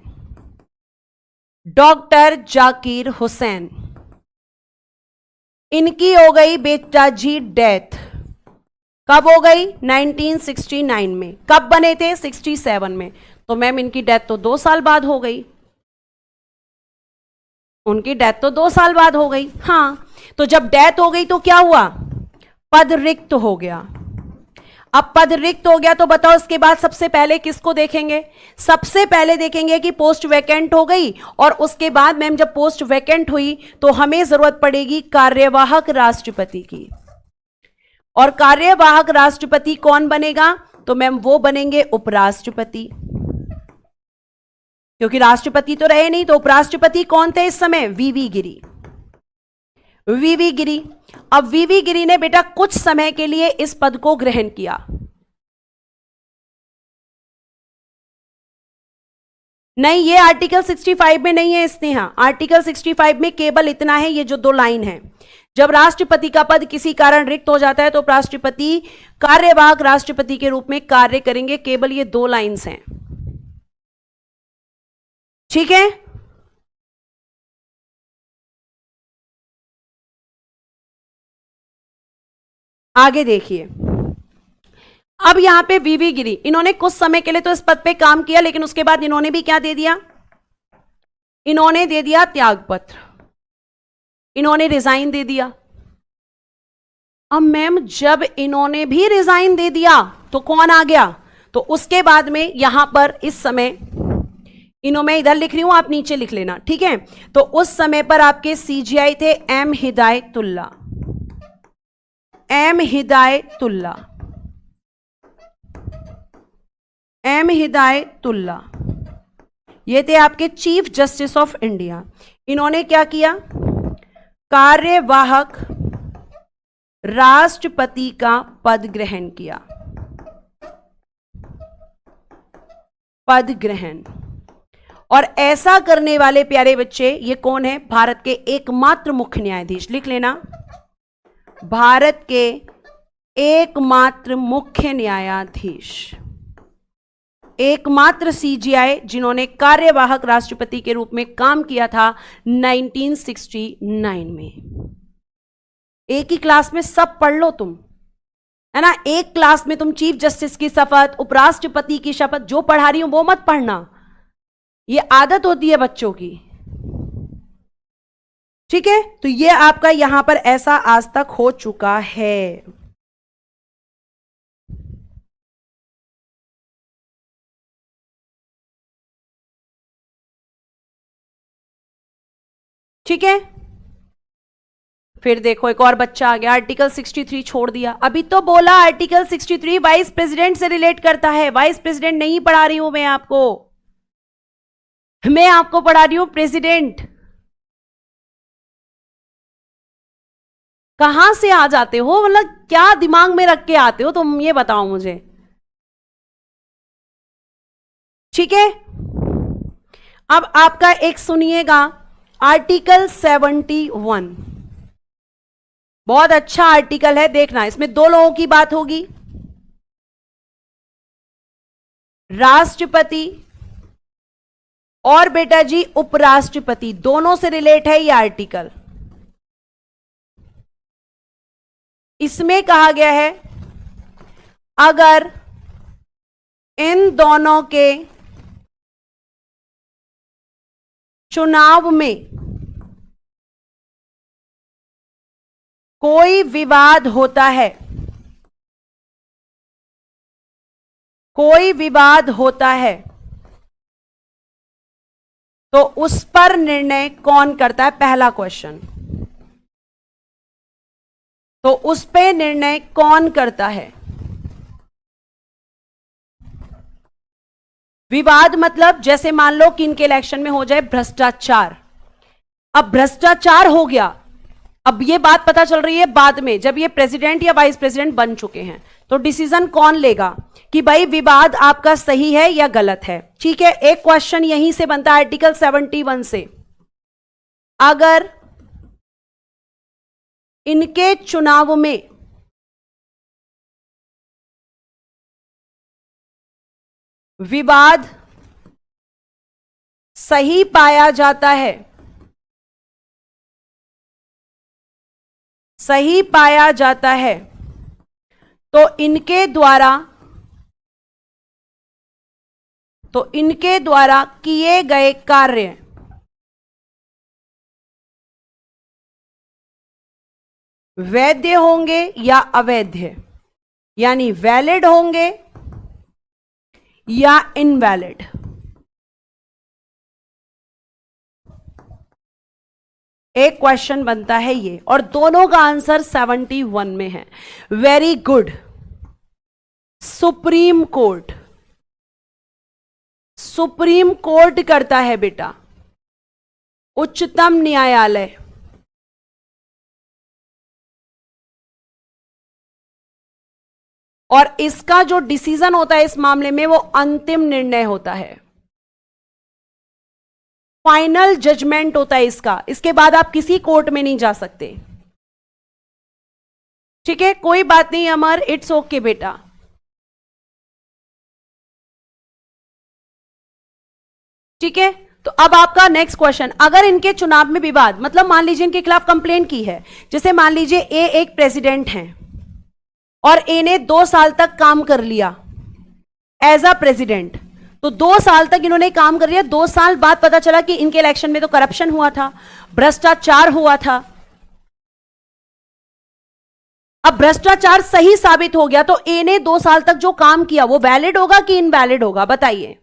डॉक्टर जाकिर हुसैन। इनकी हो गई बेटा जी डेथ। कब हो गई? 1969 में। कब बने थे? 67 में। तो मैम इनकी डेथ तो 2 साल बाद हो गई। उनकी डेथ तो 2 साल बाद हो गई। हां, तो जब डेथ हो गई तो क्या हुआ? पद रिक्त हो गया। अब पद रिक्त हो गया तो बताओ इसके बाद सबसे पहले किसको देखेंगे? सबसे पहले देखेंगे कि पोस्ट वैकेंट हो गई, और उसके बाद मैम जब पोस्ट वैकेंट हुई तो हमें जरूरत पड़ेगी कार्यवाहक राष्ट्रपति की। और कार्यवाहक राष्ट्रपति कौन बनेगा? तो मैम वो बनेंगे उपराष्ट्रपति, क्योंकि राष्ट्रपति तो रहे नहीं। तो उपराष्ट्रपति कौन थे इस समय? वीवी गिरी। वीवी गिरी। अब वीवी गिरी ने बेटा कुछ समय के लिए इस पद को ग्रहण किया। नहीं, ये आर्टिकल 65 में नहीं है स्नेहा। आर्टिकल 65 में केवल इतना है, ये जो 2 लाइन है, जब राष्ट्रपति का पद किसी कारण रिक्त हो जाता है तो राष्ट्रपति कार्यवाहक राष्ट्रपति के रूप में कार्य करेंगे। केवल ये 2 लाइन्स हैं। ठीक है, आगे देखिए। अब यहां पे वीवी गिरी, इन्होंने कुछ समय के लिए तो इस पद पे काम किया, लेकिन उसके बाद इन्होंने भी क्या दे दिया? इन्होंने दे दिया त्यागपत्र। इन्होंने रिजाइन दे दिया। अब मैम जब इन्होंने भी रिजाइन दे दिया तो कौन आ गया? तो उसके बाद में यहां पर इस समय इन्हों मैं इधर लिख रही हूं, आप नीचे लिख लेना। ठीक है, तो उस समय पर आपके सीजीआई थे M Hidayatullah. M Hidayatullah. M Hidayatullah ये थे आपके चीफ जस्टिस ऑफ इंडिया। इन्होंने क्या किया? कार्यवाहक राष्ट्रपति का पद ग्रहण किया। पद ग्रहण। और ऐसा करने वाले प्यारे बच्चे ये कौन है? भारत के एकमात्र मुख्य न्यायाधीश। लिख लेना, भारत के एकमात्र मुख्य न्यायाधीश, एकमात्र सीजीआई जिन्होंने कार्यवाहक राष्ट्रपति के रूप में काम किया था 1969 में। एक ही क्लास में सब पढ़ लो तुम, है ना। एक क्लास में तुम चीफ जस्टिस की शपथ, उपराष्ट्रपति की शपथ, जो पढ़ा रही हूं वो मत पढ़ना, ये आदत होती है बच्चों की। ठीक है, तो ये आपका यहां पर ऐसा आज तक हो चुका है। ठीक है, फिर देखो एक और बच्चा आ गया, आर्टिकल 63 छोड़ दिया। अभी तो बोला आर्टिकल 63 वाइस प्रेसिडेंट से रिलेट करता है। वाइस प्रेसिडेंट नहीं पढ़ा रही हूं मैं आपको पढ़ा रही हूं प्रेसिडेंट। कहां से आ जाते हो, मतलब क्या दिमाग में रख के आते हो तुम, ये बताओ मुझे। ठीक है, अब आपका एक सुनिएगा, आर्टिकल 71 बहुत अच्छा आर्टिकल है, देखना इसमें दो लोगों की बात होगी, राष्ट्रपति और बेटा जी उपराष्ट्रपति, दोनों से रिलेट है ये आर्टिकल। इसमें कहा गया है अगर इन दोनों के चुनाव में कोई विवाद होता है, तो उस पर निर्णय कौन करता है, पहला क्वेश्चन। तो उस पे निर्णय कौन करता है। विवाद मतलब जैसे मान लो कि इनके इलेक्शन में हो जाए भ्रष्टाचार। अब भ्रष्टाचार हो गया, अब ये बात पता चल रही है बाद में, जब ये प्रेसिडेंट या वाइस प्रेसिडेंट बन चुके हैं, तो डिसीजन कौन लेगा कि भाई विवाद आपका सही है या गलत है। ठीक है, एक क्वेश्चन यहीं से बनता है आर्टिकल 71 से, अगर इनके चुनाव में विवाद सही पाया जाता है, तो इनके द्वारा किए गए कार्य वैध होंगे या अवैध, यानी वैलिड होंगे या इनवैलिड। एक क्वेश्चन बनता है ये, और दोनों का आंसर 71 में है। Very good. सुप्रीम कोर्ट करता है बेटा, उच्चतम न्यायालय। और इसका जो डिसीजन होता है इस मामले में वो अंतिम निर्णय होता है, फाइनल जजमेंट होता है इसका। इसके बाद आप किसी कोर्ट में नहीं जा सकते। ठीक है, कोई बात नहीं अमर, इट्स ओके बेटा। ठीक है, तो अब आपका नेक्स्ट क्वेश्चन, अगर इनके चुनाव में विवाद, मतलब मान लीजिए इनके खिलाफ कंप्लेंट की है, जैसे मान लीजिए ए एक प्रेसिडेंट हैं और ए ने 2 साल तक काम कर लिया एज अ प्रेसिडेंट, तो 2 साल तक इन्होंने काम कर लिया, 2 साल बाद पता चला कि इनके इलेक्शन में तो करप्शन हुआ था, भ्रष्टाचार हुआ था। अब भ्रष्टाचार सही साबित हो गया, तो ए ने 2 साल तक जो काम किया वो वैलिड होगा कि इनवैलिड होगा, बताइए।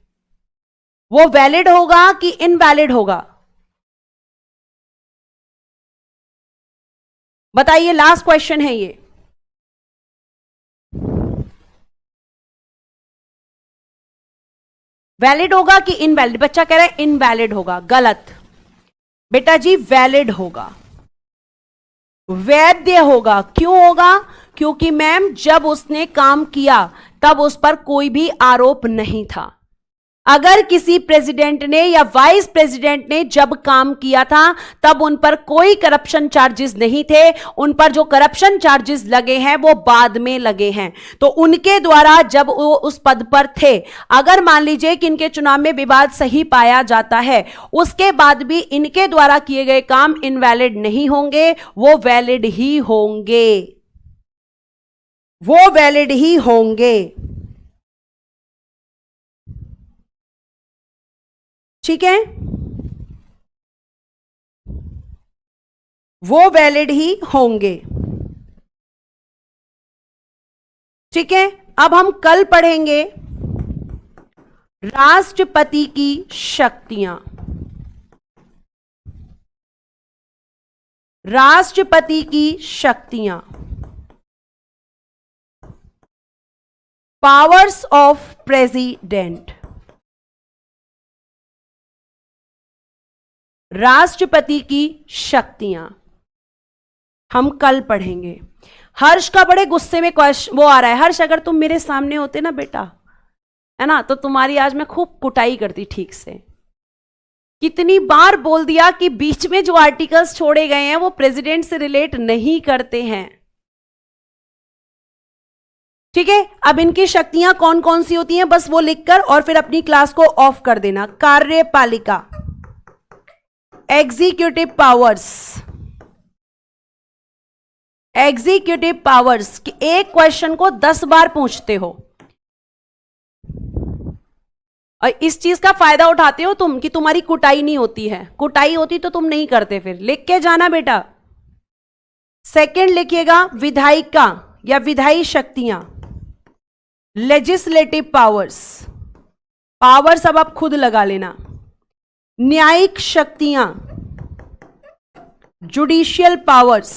वो वैलिड होगा कि इनवैलिड होगा, बताइए। लास्ट क्वेश्चन है ये। वैलिड होगा कि इनवैलिड? बच्चा कह रहा है इनवैलिड होगा, गलत बेटा जी, वैलिड होगा, वैध होगा। क्यों होगा? क्योंकि मैम जब उसने काम किया तब उस पर कोई भी आरोप नहीं था। अगर किसी प्रेसिडेंट ने या वाइस प्रेसिडेंट ने जब काम किया था तब उन पर कोई करप्शन चार्जेस नहीं थे, उन पर जो करप्शन चार्जेस लगे हैं वो बाद में लगे हैं। तो उनके द्वारा जब वो उस पद पर थे, अगर मान लीजिए कि इनके चुनाव में विवाद सही पाया जाता है, उसके बाद भी इनके द्वारा किए गए काम इनवैलिड नहीं होंगे, वो वैलिड ही होंगे, वो वैलिड ही होंगे। ठीक है, वो वैलिड ही होंगे। ठीक है, अब हम कल पढ़ेंगे राष्ट्रपति की शक्तियां। राष्ट्रपति की शक्तियां, पावर्स ऑफ प्रेसिडेंट, राष्ट्रपति की शक्तियां हम कल पढ़ेंगे। हर्ष का बड़े गुस्से में क्वेश्चन वो आ रहा है। हर्ष, अगर तुम मेरे सामने होते ना बेटा, है ना, तो तुम्हारी आज मैं खूब कुटाई करती ठीक से। कितनी बार बोल दिया कि बीच में जो आर्टिकल्स छोड़े गए हैं वो प्रेसिडेंट से रिलेट नहीं करते हैं। ठीक है, अब इनकी शक्तियां कौन कौन सी होती हैं बस वो लिखकर और फिर अपनी क्लास को ऑफ कर देना। कार्यपालिका, एग्जीक्यूटिव पावर्स, एग्जीक्यूटिव पावर्स कि एक क्वेश्चन को 10 बार पूछते हो और इस चीज का फायदा उठाते हो तुम कि तुम्हारी कुटाई नहीं होती है। कुटाई होती तो तुम नहीं करते। फिर लिख के जाना बेटा। सेकंड लिखिएगा विधायिका या विधायी शक्तियां, लेजिस्लेटिव पावर्स, पावर्स अब आप खुद लगा लेना। न्यायिक शक्तियां, जुडिशियल पावर्स,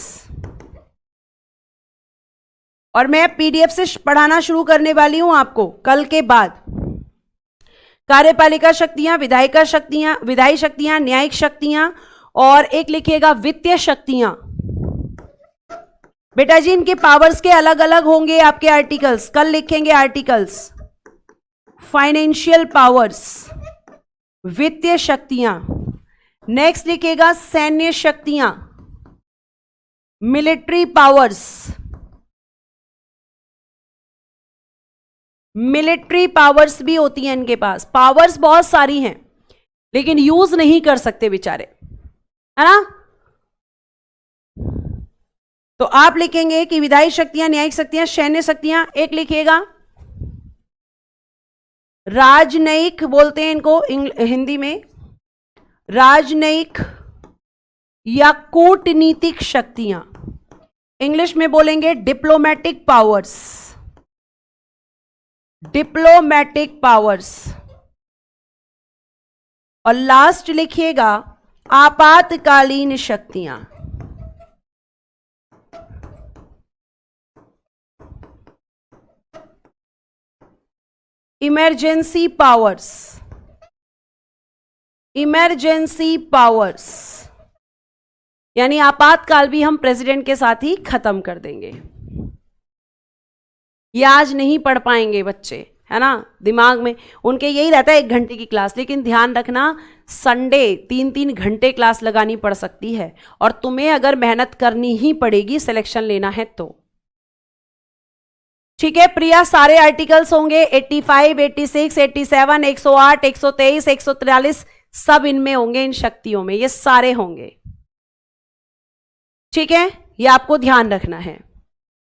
और मैं पीडीएफ से पढ़ाना शुरू करने वाली हूं आपको कल के बाद। कार्यपालिका शक्तियां, विधायिका शक्तियां, विधायी शक्तियां, न्यायिक शक्तियां, और एक लिखिएगा वित्तीय शक्तियां। बेटा जी इनके पावर्स के अलग अलग होंगे आपके आर्टिकल्स, कल लिखेंगे आर्टिकल्स। फाइनेंशियल पावर्स, वित्तीय शक्तियां। नेक्स्ट लिखिएगा सैन्य शक्तियां, मिलिट्री पावर्स, मिलिट्री पावर्स भी होती हैं इनके पास। पावर्स बहुत सारी हैं लेकिन यूज नहीं कर सकते बेचारे, है ना। तो आप लिखेंगे कि विधायी शक्तियां, न्यायिक शक्तियां, सैन्य शक्तियां। एक लिखिएगा राजनयिक बोलते हैं इनको हिंदी में, राजनयिक या कूटनीतिक शक्तियां। इंग्लिश में बोलेंगे डिप्लोमेटिक पावर्स, डिप्लोमेटिक पावर्स। और लास्ट लिखिएगा आपातकालीन शक्तियां, इमरजेंसी पावर्स, इमरजेंसी पावर्स। यानी आपातकाल भी हम प्रेसिडेंट के साथ ही खत्म कर देंगे। ये आज नहीं पढ़ पाएंगे बच्चे, है ना। दिमाग में उनके यही रहता है 1 घंटे की क्लास, लेकिन ध्यान रखना संडे 3-3 घंटे क्लास लगानी पड़ सकती है और तुम्हें अगर मेहनत करनी ही पड़ेगी सिलेक्शन लेना है तो। ठीक है प्रिया, सारे आर्टिकल्स होंगे 85, 86, 87, 108, 123, 143 सब इनमें होंगे, इन शक्तियों में ये सारे होंगे। ठीक है, ये आपको ध्यान रखना है।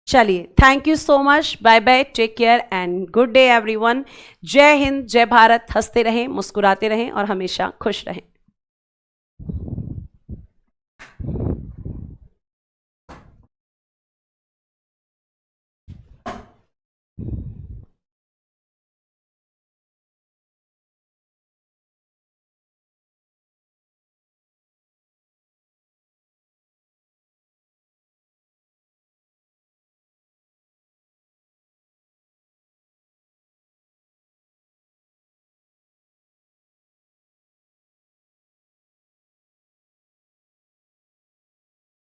चलिए, thank you so much, bye bye, take care and good day everyone. जय हिंद, जय भारत। हंसते रहें, मुस्कुराते रहें और हमेशा खुश रहें।